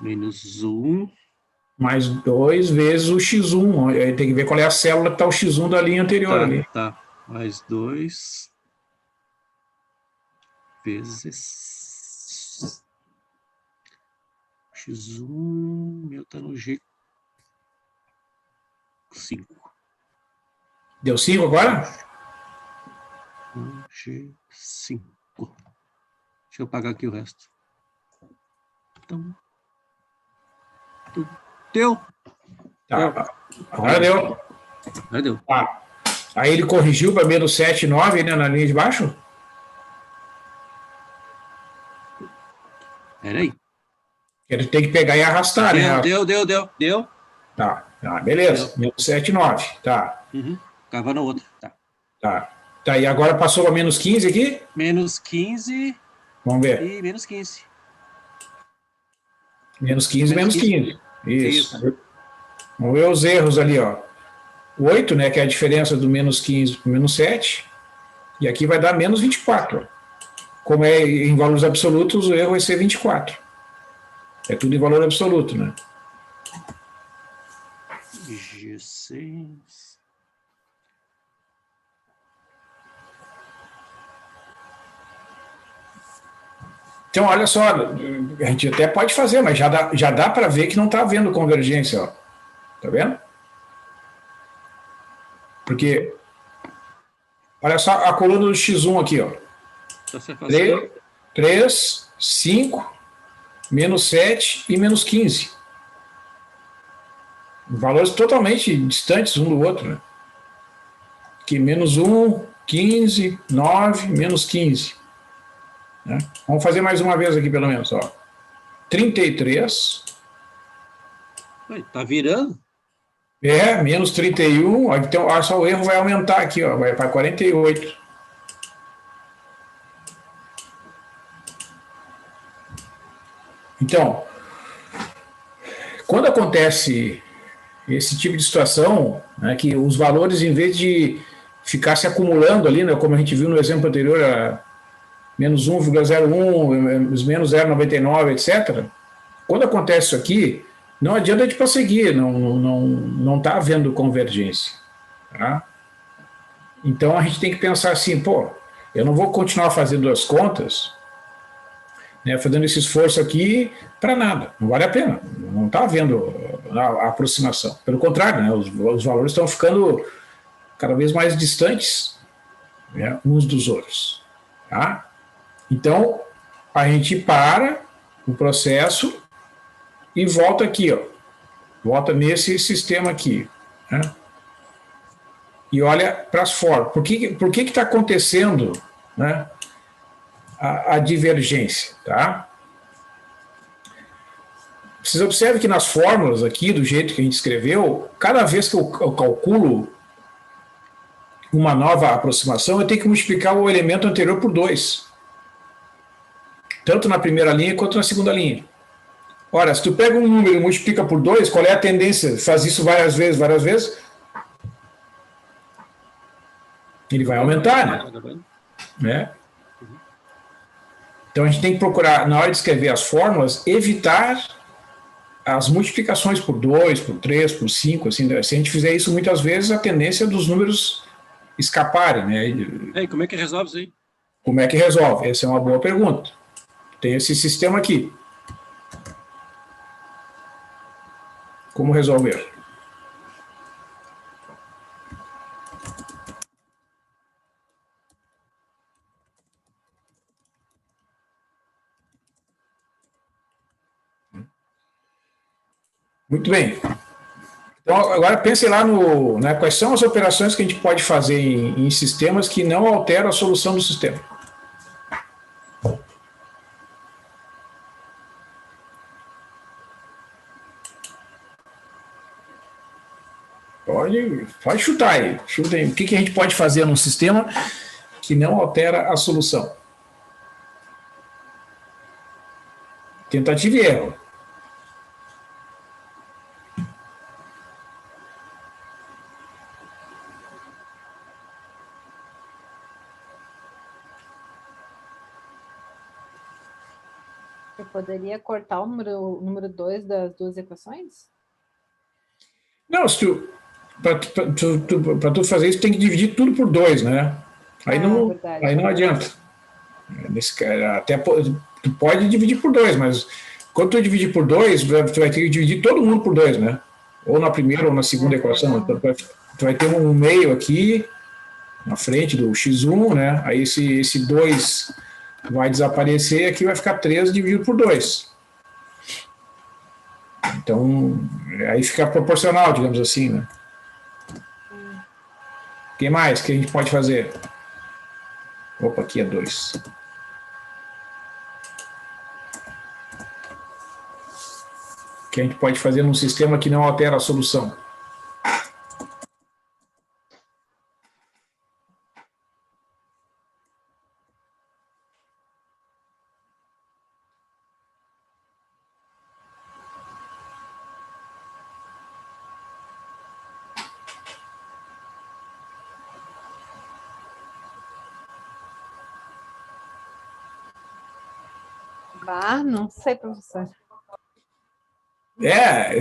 B: Menos 1.
A: Mais 2 vezes o X1. Aí tem que ver qual é a célula que está o X1 da linha anterior ali.
B: Tá. Mais 2 vezes X1. Meu tá no G5.
A: Deu 5 agora?
B: G5. Deixa eu pagar aqui o resto. Então. Deu.
A: Tá. Agora deu.
B: Aí deu.
A: Tá. Aí ele corrigiu para menos 7 e 9, né, na linha de baixo?
B: Peraí.
A: Ele tem que pegar e arrastar, né?
B: Deu.
A: Tá, beleza.
B: Deu.
A: Menos 7 e 9. Tá.
B: Cava na outra.
A: Tá, e agora passou para menos 15 aqui?
B: Menos 15
A: Vamos ver.
B: e menos 15.
A: Menos 15, menos 15.
B: Isso.
A: Vamos ver os erros ali, ó. 8, né, que é a diferença do menos 15 para menos 7. E aqui vai dar menos 24. Como é em valores absolutos, o erro vai ser 24. É tudo em valor absoluto, né?
B: G6.
A: Então, olha só, a gente até pode fazer, mas já dá para ver que não está havendo convergência, ó. Tá vendo? Porque, olha só a coluna do X1 aqui, ó. 3, 5, menos 7 e menos 15. Valores totalmente distantes um do outro, né? Aqui, menos 1, 15, 9, menos 15. Né? Vamos fazer mais uma vez aqui, pelo menos, ó. 33.
B: Tá virando?
A: Menos 31. Então, olha só, o erro vai aumentar aqui, ó. Vai para 48. Então, quando acontece esse tipo de situação, né, que os valores, em vez de ficar se acumulando ali, né, como a gente viu no exemplo anterior, a menos 1,01, menos 0,99, etc., quando acontece isso aqui, não adianta a gente prosseguir, não está havendo convergência. Tá? Então a gente tem que pensar assim, pô, eu não vou continuar fazendo as contas, né, fazendo esse esforço aqui para nada, não vale a pena, não está havendo a aproximação. Pelo contrário, né, os valores estão ficando cada vez mais distantes, né, uns dos outros. Tá? Então a gente para o processo e volta aqui, ó, volta nesse sistema aqui, né? E olha para as formas. Por que está acontecendo, né, a divergência? Tá? Vocês observem que nas fórmulas aqui, do jeito que a gente escreveu, cada vez que eu calculo uma nova aproximação, eu tenho que multiplicar o elemento anterior por 2. Tanto na primeira linha quanto na segunda linha. Ora, se tu pega um número e multiplica por 2, qual é a tendência? Faz isso várias vezes, ele vai aumentar, né? Então a gente tem que procurar, na hora de escrever as fórmulas, evitar as multiplicações por 2, por 3, por 5, assim, se a gente fizer isso muitas vezes, a tendência é dos números escaparem, né?
B: E como é que resolve isso aí?
A: Como é que resolve? Essa é uma boa pergunta. Tem esse sistema aqui. Como resolver? Muito bem. Então, agora pensem lá no, né, quais são as operações que a gente pode fazer em sistemas que não alteram a solução do sistema. Pode chutar aí. Chuta aí. O que a gente pode fazer num sistema que não altera a solução? Tentativa e erro.
C: Eu poderia cortar o número 2 das duas equações?
A: Não, para tu fazer isso, tem que dividir tudo por 2, né? Aí não adianta. Até tu pode dividir por 2, mas quando tu dividir por 2, tu vai ter que dividir todo mundo por 2, né? Ou na primeira ou na segunda equação. Então, tu vai ter um meio aqui, na frente do x1, né? Aí esse 2 vai desaparecer e aqui vai ficar 3 dividido por 2. Então, aí fica proporcional, digamos assim, né? O que mais que a gente pode fazer? Opa, aqui é 2. O que a gente pode fazer num sistema que não altera a solução?
C: Não sei, professor.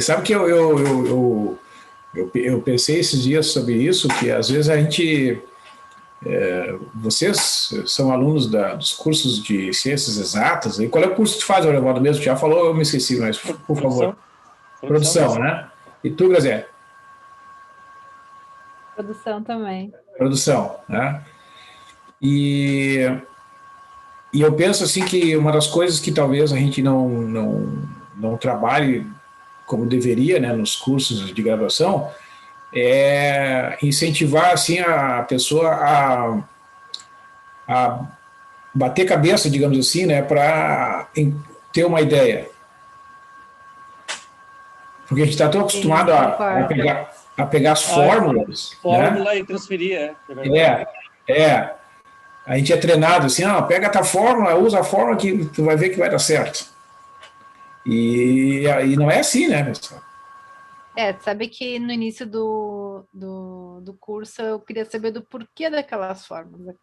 A: Sabe que eu pensei esses dias sobre isso, que às vezes a gente... vocês são alunos dos cursos de ciências exatas, e qual é o curso que tu faz, Aurelvaldo mesmo? Já falou, eu me esqueci, mas por favor. Produção, né? E tu, Grazé?
C: Produção também.
A: Produção, né? E eu penso assim que uma das coisas que talvez a gente não trabalhe como deveria, né, nos cursos de graduação, é incentivar assim a pessoa a bater cabeça, digamos assim, né, para ter uma ideia. Porque a gente está tão acostumado a pegar as fórmulas.
B: Fórmula, né? E transferir,
A: A gente é treinado assim, pega a tua fórmula, usa a fórmula que tu vai ver que vai dar certo. E não é assim, né, pessoal?
C: Sabe que no início do curso eu queria saber do porquê daquelas fórmulas,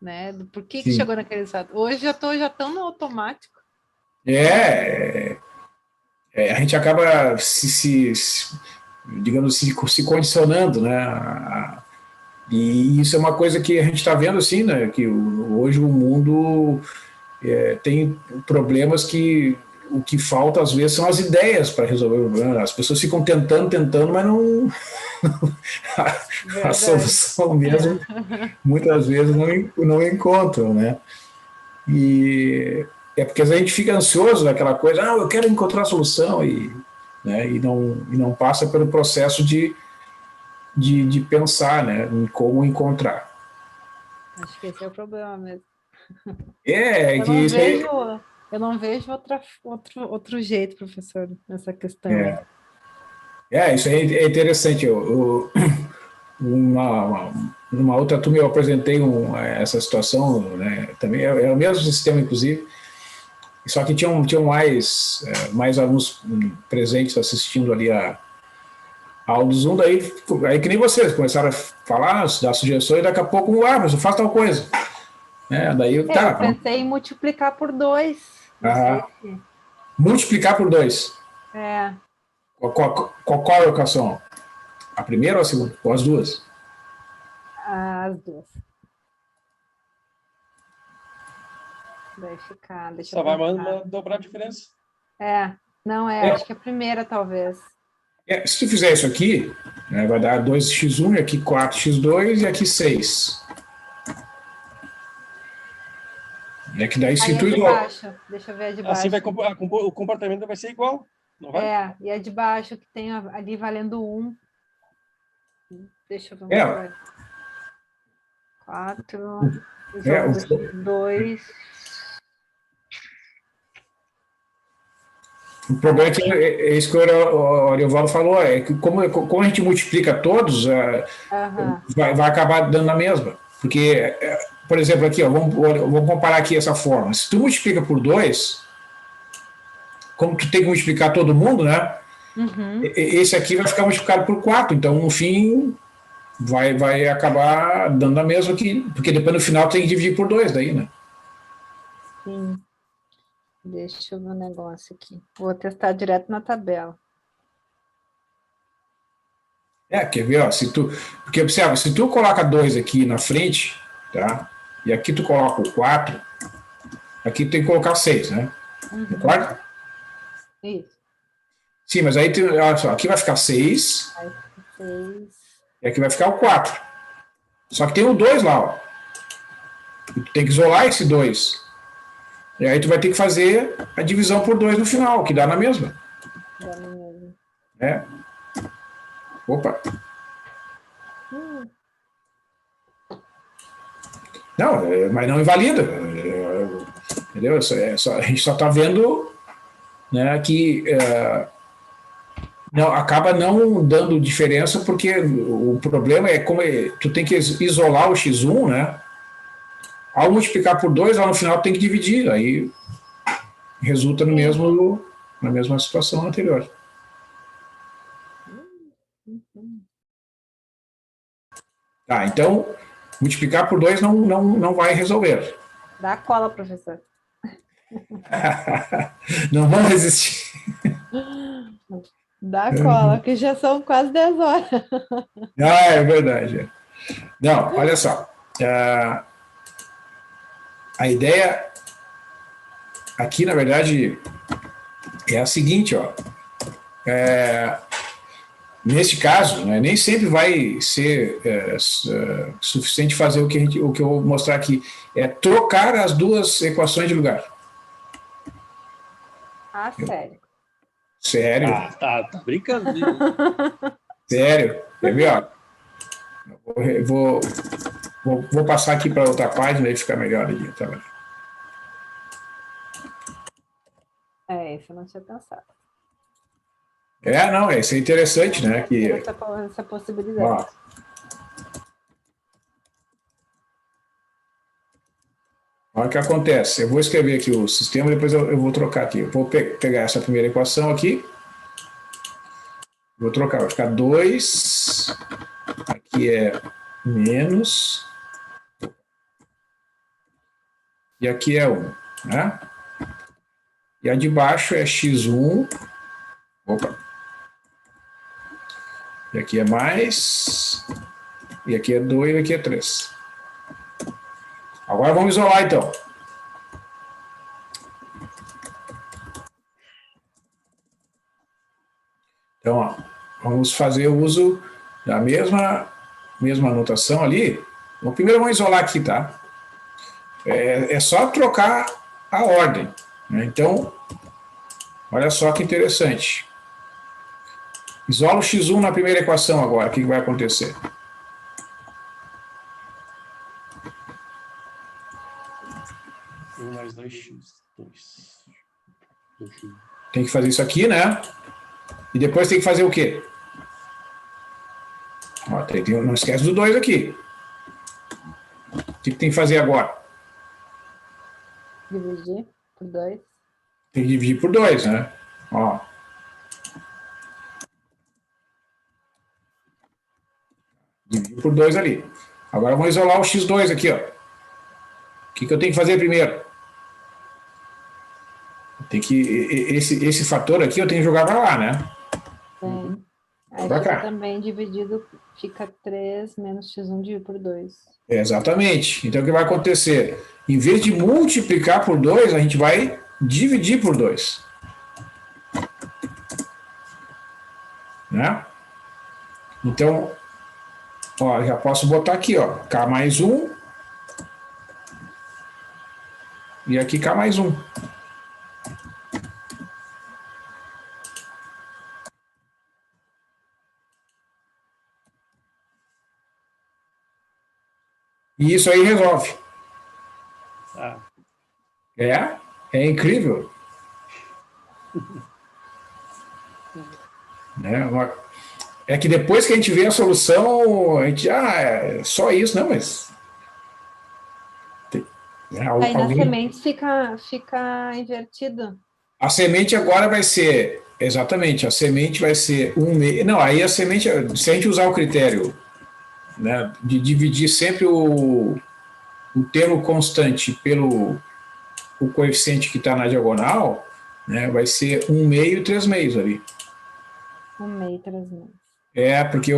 C: né? Do porquê que
A: Sim.
C: chegou naquele resultado. Hoje já tão no automático.
A: É, a gente acaba digamos, se condicionando, né? E isso é uma coisa que a gente está vendo assim, né? Que hoje o mundo tem problemas que o que falta às vezes são as ideias para resolver o problema. As pessoas ficam tentando, mas não a
C: Verdade.
A: solução mesmo muitas vezes não encontram, né? E é porque a gente fica ansioso daquela coisa, eu quero encontrar a solução né, e não passa pelo processo de pensar, né, em como encontrar.
C: Acho que esse é o problema mesmo.
A: É
C: Eu
A: que
C: não
A: isso aí,
C: vejo, eu não vejo outro jeito, professor, nessa questão aí.
A: isso aí é interessante. Numa outra turma eu apresentei essa situação, né, também é o mesmo sistema, inclusive, só que tinham mais alunos presentes assistindo ali a aula do Zoom, aí que nem vocês começaram a falar, dar sugestões, daqui a pouco, mas eu faço tal coisa. Né? Daí,
C: Eu
A: tá,
C: pensei em multiplicar por 2. Não sei
A: ah,
C: se.
A: multiplicar por 2.
C: É,
A: Qual é a equação? A primeira ou a segunda? Ou as duas?
C: as duas. Vai ficar, deixa eu
B: Só vai
C: pensar.
B: dobrar a diferença.
C: Não
A: É,
C: acho que a primeira, talvez.
A: se tu fizer isso aqui, né, vai dar 2x1, e aqui 4x2 e aqui 6. É que daí
C: Aí
A: se
C: é
A: tu
C: de
A: igual.
C: baixo, deixa eu ver a de
B: Assim
C: baixo.
B: o comportamento vai ser igual, não vai?
C: E a de baixo, que tem ali valendo 1. Deixa eu ver
A: É,
C: uma coisa. 4
A: é,
C: isolando x2.
A: o problema é que é isso que o Ariovaldo falou, é que como a gente multiplica todos,
C: Aham.
A: vai acabar dando a mesma. Porque, por exemplo, aqui, ó, vamos comparar aqui essa forma. Se tu multiplica por 2, como tu tem que multiplicar todo mundo, né?
C: Uhum.
A: Esse aqui vai ficar multiplicado por 4. Então, no fim, vai acabar dando a mesma aqui. Porque depois no final tem que dividir por 2 daí, né?
C: Sim. Deixa eu ver um negócio aqui. Vou testar direto na tabela.
A: Quer ver, ó, porque observa, se tu coloca 2 aqui na frente, tá? E aqui tu coloca o 4, aqui tu tem que colocar 6, né? Concorda?
C: Isso.
A: Sim, mas aí olha só, aqui vai ficar 6
C: Aí, 6.
A: e aqui vai ficar o 4. Só que tem o 2 lá, ó. E tu tem que isolar esse 2. E aí tu vai ter que fazer a divisão por 2 no final, que dá na mesma.
C: Dá no mesmo.
A: Né? Opa. Não, mas não invalida. Entendeu? A gente só está vendo, né, que não, acaba não dando diferença, porque o problema é como tu tem que isolar o x1, né? Ao multiplicar por 2, lá no final tem que dividir, aí resulta na mesma situação anterior. Tá, então multiplicar por 2 não vai resolver.
C: Dá cola, professor.
A: Não vão resistir.
C: Dá cola, que já são quase 10 horas.
A: É verdade. Não, olha só. A ideia aqui, na verdade, é a seguinte, ó. Neste caso, né, nem sempre vai ser suficiente fazer o que eu vou mostrar aqui. É trocar as duas equações de lugar.
C: Sério.
A: Sério.
B: Tá brincando.
A: Sério. Quer ver, ó? Vou passar aqui para outra página e ficar melhor ali. Tá vendo?
C: Isso eu não tinha pensado.
A: Não, isso é interessante, né? Que,
C: essa possibilidade.
A: Olha o que acontece. Eu vou escrever aqui o sistema, depois eu vou trocar aqui. Eu vou pegar essa primeira equação aqui. Vou trocar, vai ficar 2. Aqui é menos. E aqui é 1, né? E a de baixo é x1. Opa. E aqui é mais. E aqui é 2, e aqui é 3. Agora vamos isolar, então. Então, ó, vamos fazer o uso da mesma anotação ali. Bom, primeiro vamos isolar aqui, tá? É só trocar a ordem, né? Então, olha só que interessante. Isola o x1 na primeira equação agora. O que vai acontecer?
B: Mais 2x.
A: Tem que fazer isso aqui, né? E depois tem que fazer o quê? Ó, não esquece do 2 aqui. O que tem que fazer agora?
C: Dividir por 2.
A: Tem que dividir por 2, né? Ó. Dividir por 2 ali. Agora vamos isolar o x2 aqui, ó. O que eu tenho que fazer primeiro? Tem que esse fator aqui eu tenho que jogar para lá, né?
C: Tem. Aí
A: Pra
C: fica
A: cá.
C: também dividido, fica 3 menos x1 dividido por 2.
A: Exatamente. Então o que vai acontecer? Em vez de multiplicar por 2, a gente vai dividir por 2. Né? Então, ó, já posso botar aqui, ó, K mais 1. E aqui K mais 1. E isso aí resolve.
B: Ah,
A: É incrível. Né? É que depois que a gente vê a solução, a gente, é só isso, não, mas... né,
C: Aí na semente fica invertido.
A: A semente agora vai ser, exatamente, a semente vai ser não, aí a semente, se a gente usar o critério, né, de dividir sempre o termo constante pelo o coeficiente que está na diagonal, né, vai ser 1/2 e 3/2 ali.
C: 1/2 e 3/2.
A: Porque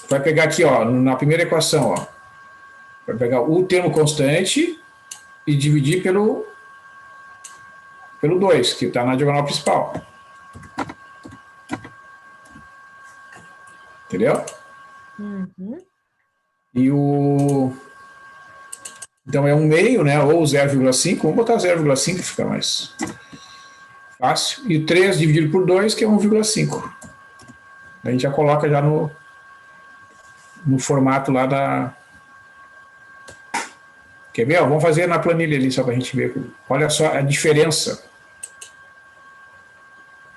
A: vai pegar aqui, ó, na primeira equação, ó, vai pegar o termo constante e dividir pelo 2, que está na diagonal principal. Entendeu?
C: Uhum.
A: E então é 1/2, né? Ou 0,5. Vamos botar 0,5 que fica mais fácil. E 3 dividido por 2, que é 1,5. A gente já coloca já no formato lá da... Quer ver? Vamos fazer na planilha ali, só para a gente ver. Olha só a diferença.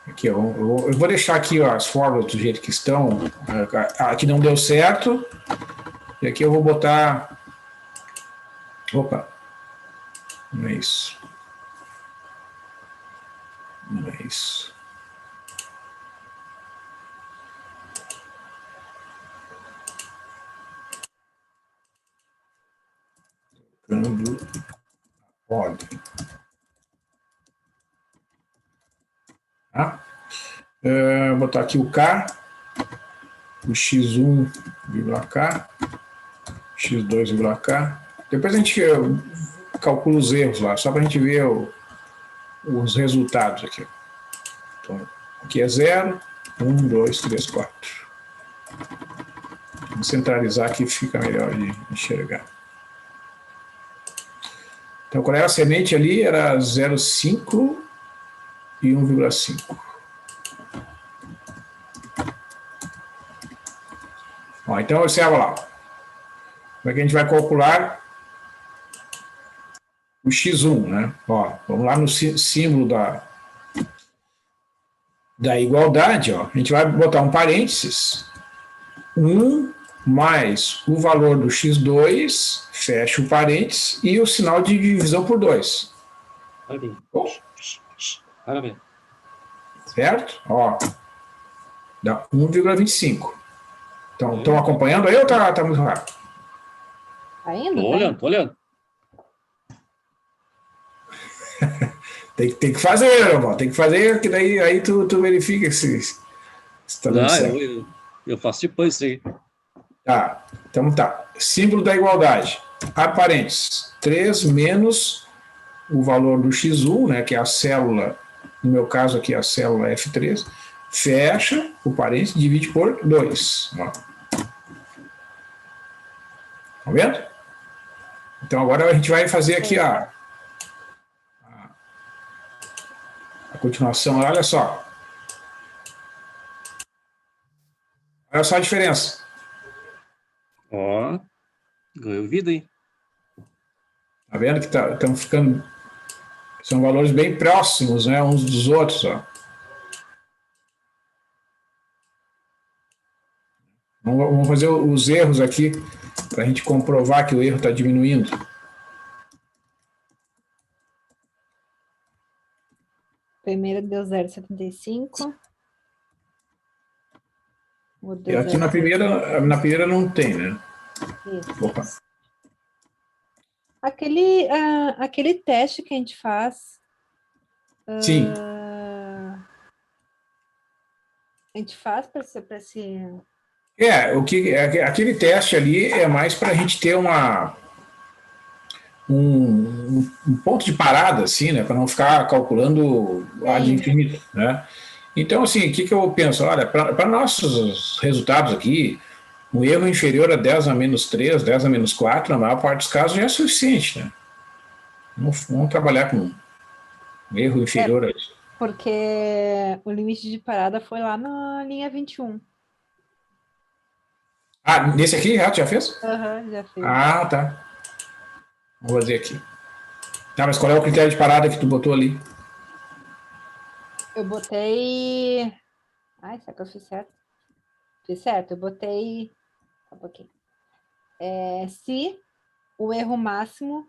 A: Aqui, eu vou deixar aqui, ó, as fórmulas do jeito que estão. Aqui não deu certo. E aqui eu vou botar... Opa! Não é isso. Não é isso. Ordem. Tá? Vou botar aqui o K, o x1,k, x2,k. Depois a gente calcula os erros lá, só para a gente ver os resultados aqui. Então, aqui é 0, 1, 2, 3, 4. Vamos centralizar aqui, fica melhor de enxergar. Então, qual era a semente ali? Era 0,5 e 1,5. Então, observa lá. Como é que a gente vai calcular o x1, né? Ó, vamos lá no símbolo da igualdade, ó. A gente vai botar um parênteses, 1 mais o valor do x2, fecha o parênteses, e o sinal de divisão por 2.
B: Parabéns.
A: Bom,
B: Parabéns.
A: certo? Ó, dá 1,25. Então, estão acompanhando aí ou tá muito rápido?
C: Tá indo?
B: Tô
C: Tá
B: olhando,
C: indo?
B: tô olhando.
A: Tem que fazer, irmão. Tem que fazer, que daí aí tu verifica se tá dando
B: Não,
A: certo.
B: eu faço depois isso aí.
A: Tá, então tá. Símbolo da igualdade. Aparentes. 3 menos o valor do x1, né, que é a célula, no meu caso aqui a célula F3, fecha o parênteses, divide por 2. Ó. Tá vendo? Então agora a gente vai fazer aqui a continuação. Olha só. Olha só a diferença.
B: Ó, ganhou vida, hein?
A: Tá vendo que estão ficando. São valores bem próximos, né, uns dos outros. Ó. Vamos fazer os erros aqui para a gente comprovar que o erro está diminuindo.
C: Primeiro deu 0,75.
A: Aqui na primeira não tem, né?
C: Isso.
A: Opa.
C: Aquele teste que a gente faz.
A: Sim.
C: A gente faz para se.
A: Aquele teste ali é mais para a gente ter um ponto de parada, assim, né? Para não ficar calculando ad infinito, né? Então, assim, o que eu penso? Olha, para nossos resultados aqui, um erro inferior a 10 a menos 3, 10 a menos 4, na maior parte dos casos já é suficiente, né? Vamos trabalhar com um erro inferior a isso.
C: Porque o limite de parada foi lá na linha 21.
A: Ah, nesse aqui já fez?
C: Aham, já fiz.
A: Ah, tá. Vou fazer aqui. Tá, mas qual é o critério de parada que tu botou ali?
C: Eu botei. Ai, será que eu fiz certo? Fiz certo, eu botei. Só um pouquinho. Se o erro máximo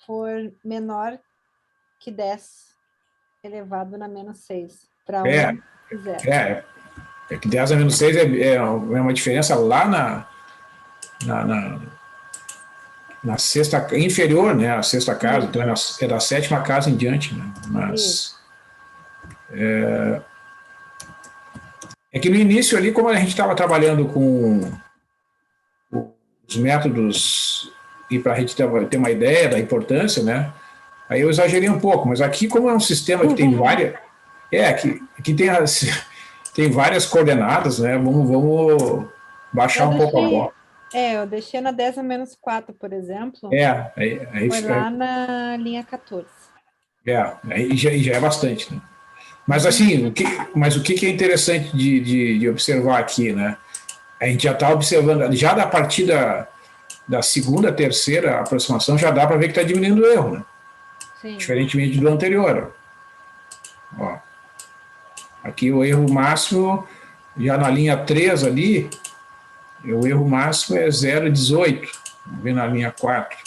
C: for menor que 10 elevado na menos 6. Para 1 e 0.
A: É que 10 a menos 6 é uma diferença lá na sexta, inferior, né? A sexta casa, então é da sétima casa em diante, né? Mas é que no início ali, como a gente estava trabalhando com os métodos e para a gente ter uma ideia da importância, né? Aí eu exagerei um pouco, mas aqui como é um sistema que tem várias, que tem várias coordenadas, né? Vamos baixar um pouco a bola.
C: Eu deixei na 10 a menos 4, por exemplo.
A: Aí
C: foi lá na linha 14.
A: Aí já é bastante, né? Mas assim, o que é interessante de observar aqui, né? A gente já está observando, já da partir da segunda, terceira aproximação, já dá para ver que está diminuindo o erro, né?
C: Sim.
A: Diferentemente do anterior. Ó. Aqui o erro máximo, já na linha 3 ali, o erro máximo é 0,18, vamos ver na linha 4.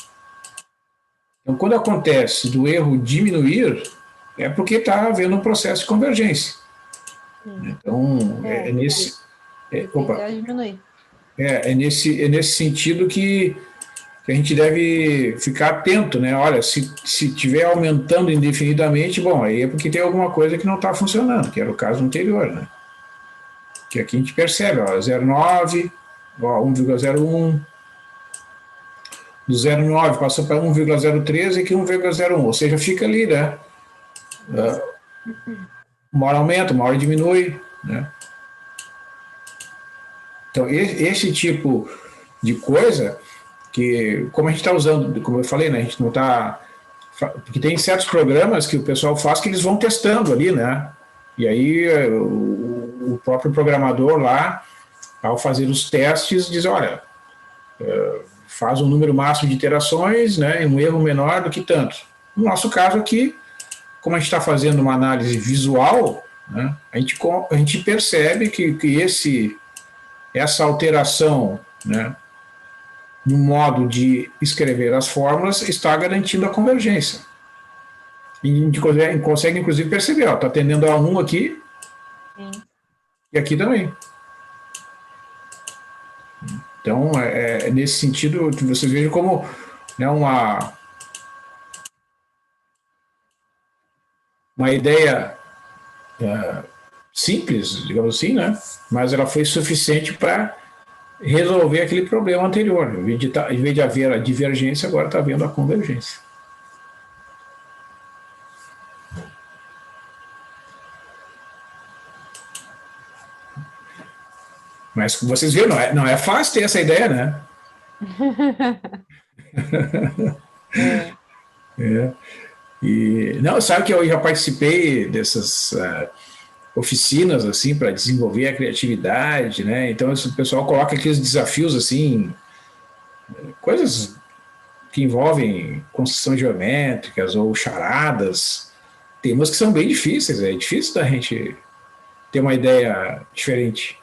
A: Então, quando acontece do erro diminuir, é porque está havendo um processo de convergência. Então, é nesse... É nesse sentido que a gente deve ficar atento, né? Olha, se estiver aumentando indefinidamente, bom, aí é porque tem alguma coisa que não está funcionando, que era o caso anterior, né? Que aqui a gente percebe, ó, 0,9, ó, 1,01, do 0,9 passou para 1,03 e aqui 1,01, ou seja, fica ali, né? Uma hora aumenta, uma hora diminui, né? Então, esse tipo de coisa que, como a gente está usando, como eu falei, né, a gente não está... Porque tem certos programas que o pessoal faz que eles vão testando ali, né? E aí o próprio programador lá, ao fazer os testes, diz, olha, faz um número máximo de iterações, né, um erro menor do que tanto. No nosso caso aqui, como a gente está fazendo uma análise visual, né, a gente percebe que essa alteração né, no modo de escrever as fórmulas, está garantindo a convergência. E a gente consegue inclusive, perceber, está atendendo a um aqui,
C: Sim.
A: e aqui também. Então, nesse sentido, vocês vejam como, né, uma ideia simples, digamos assim, né, mas ela foi suficiente para resolver aquele problema anterior. Em vez de haver a divergência, agora está havendo a convergência. Mas vocês viram, não é fácil ter essa ideia, né? Não, sabe que eu já participei dessas oficinas assim para desenvolver a criatividade, né? Então o pessoal coloca aqueles desafios assim, coisas que envolvem construções geométricas ou charadas, temas que são bem difíceis, é difícil da gente ter uma ideia diferente.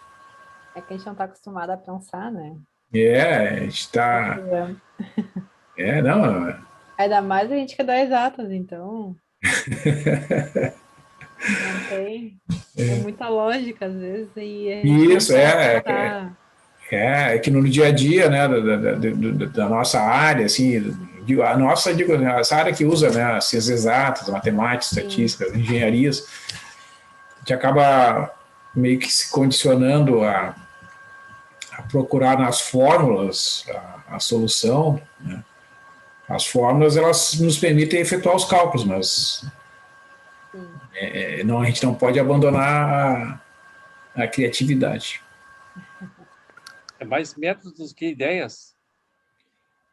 C: É que a gente não está acostumado a pensar, né?
A: A gente está... não...
C: Ainda mais a gente que é das exatas, então... Não tem... É muita lógica, às vezes, e a gente
A: Isso, que no dia a dia, né, da nossa área, assim, a nossa, digo, essa área que usa, né, ciências exatas, matemática, estatística, engenharias, a gente acaba meio que se condicionando a procurar nas fórmulas a solução, né? As fórmulas, elas nos permitem efetuar os cálculos, mas não, a gente não pode abandonar a criatividade.
B: É mais métodos que ideias.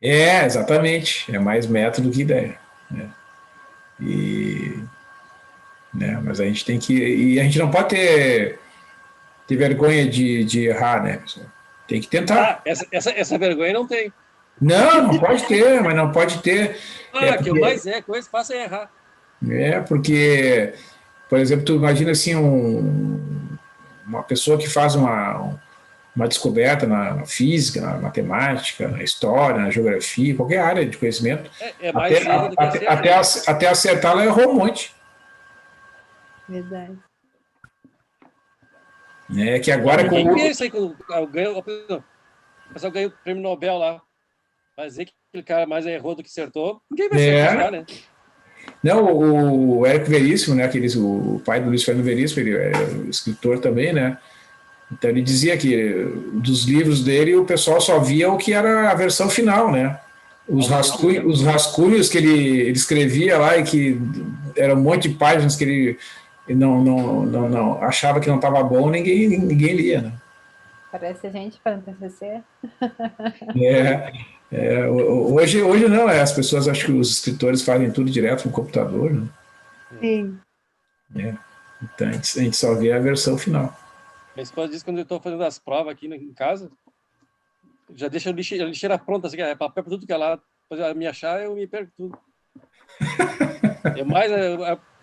A: Exatamente. É mais método que ideia. Né? Mas a gente tem que... E a gente não pode ter vergonha de errar, né, pessoal? Tem que tentar.
B: Essa vergonha não tem.
A: Não pode ter, mas não pode ter.
B: Que o mais coisa fácil é errar.
A: Porque, por exemplo, tu imagina assim uma pessoa que faz uma descoberta na física, na matemática, na história, na geografia, qualquer área de conhecimento.
B: Mais erro do que acertar.
A: Até acertar, ela errou um monte.
C: Verdade.
A: Que agora com
B: o isso aí, o pessoal ganhou o prêmio Nobel lá. Vai dizer que aquele cara mais errou do que acertou. Ninguém vai acertar, né?
A: Não, o Érico Veríssimo, né, o pai do Luiz Fernando Veríssimo, ele é escritor também, né? Então ele dizia que dos livros dele o pessoal só via o que era a versão final, né? Os rascunhos que ele escrevia lá e que era um monte de páginas que ele não achava que não estava bom, ninguém lia, né?
C: Parece a gente para TCC.
A: Hoje não, as pessoas acham que os escritores fazem tudo direto no computador, né?
C: Sim.
A: Então a gente só vê a versão final.
B: Minha esposa diz que quando eu estou fazendo as provas aqui em casa, já deixa a lixeira pronta, assim, é papel para tudo que é lá, para me achar, eu me perco tudo.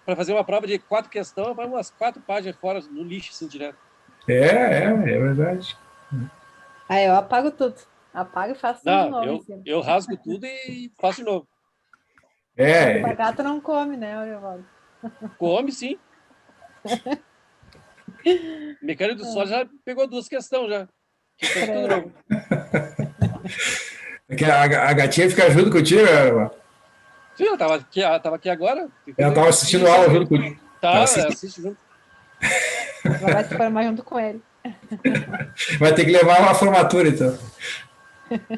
B: Para fazer uma prova de 4 questões, vai umas 4 páginas fora no lixo, assim, direto.
A: É verdade.
C: Eu apago tudo. Apago e faço de novo.
B: Eu rasgo tudo e faço de novo.
C: Apagar tu não come, né, Aurivaldo?
B: Come, sim. Mecânico do solo já pegou 2 questões já. Tudo novo.
A: A gatinha fica junto contigo, Eva?
B: Sim, ela estava aqui agora.
A: Ela estava assistindo a aula junto contigo.
B: Ela assiste junto.
C: Ela vai se formar junto com ele.
A: Vai ter que levar uma formatura, então.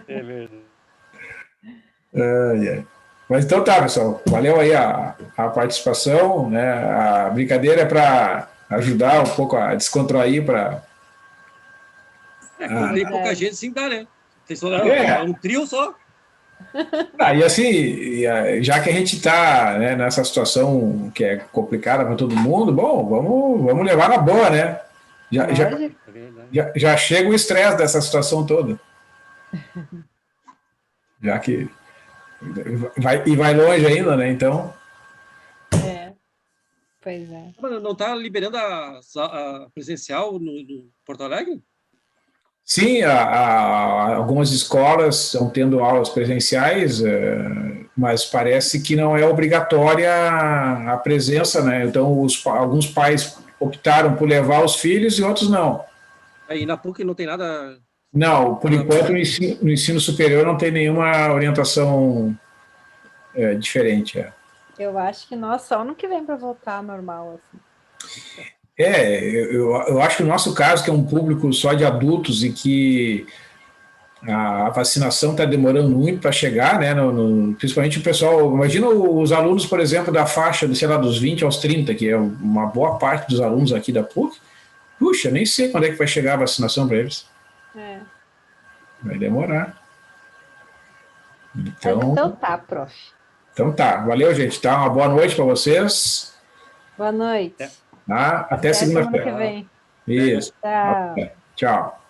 B: É verdade.
A: Mas então tá, pessoal. Valeu aí a participação, né? A brincadeira é para ajudar um pouco a descontrair para...
B: Quando tem pouca gente, sim dá, né? Um trio só.
A: E assim, já que a gente está, né, nessa situação que é complicada para todo mundo, bom, vamos levar na boa, né? Já chega o estresse dessa situação toda. Já que vai longe ainda, né? Então...
C: Pois é.
B: Mas não está liberando a presencial no Porto Alegre?
A: Sim, algumas escolas estão tendo aulas presenciais, mas parece que não é obrigatória a presença, né? Então, alguns pais optaram por levar os filhos e outros não.
B: Aí na PUC não tem nada.
A: Não, por enquanto no ensino superior não tem nenhuma orientação diferente.
C: Eu acho que nós só ano que vem para voltar ao normal, assim.
A: Eu acho que o nosso caso, que é um público só de adultos e que a vacinação está demorando muito para chegar, né? Principalmente o pessoal. Imagina os alunos, por exemplo, da faixa, sei lá, dos 20 aos 30, que é uma boa parte dos alunos aqui da PUC. Puxa, nem sei quando é que vai chegar a vacinação para eles. Vai demorar.
C: Então tá, prof.
A: Então tá. Valeu, gente. Tá? Uma boa noite para vocês.
C: Boa noite.
A: Tá? Até segunda-feira.
C: Semana que vem.
A: Isso.
C: Tchau.
A: Tchau.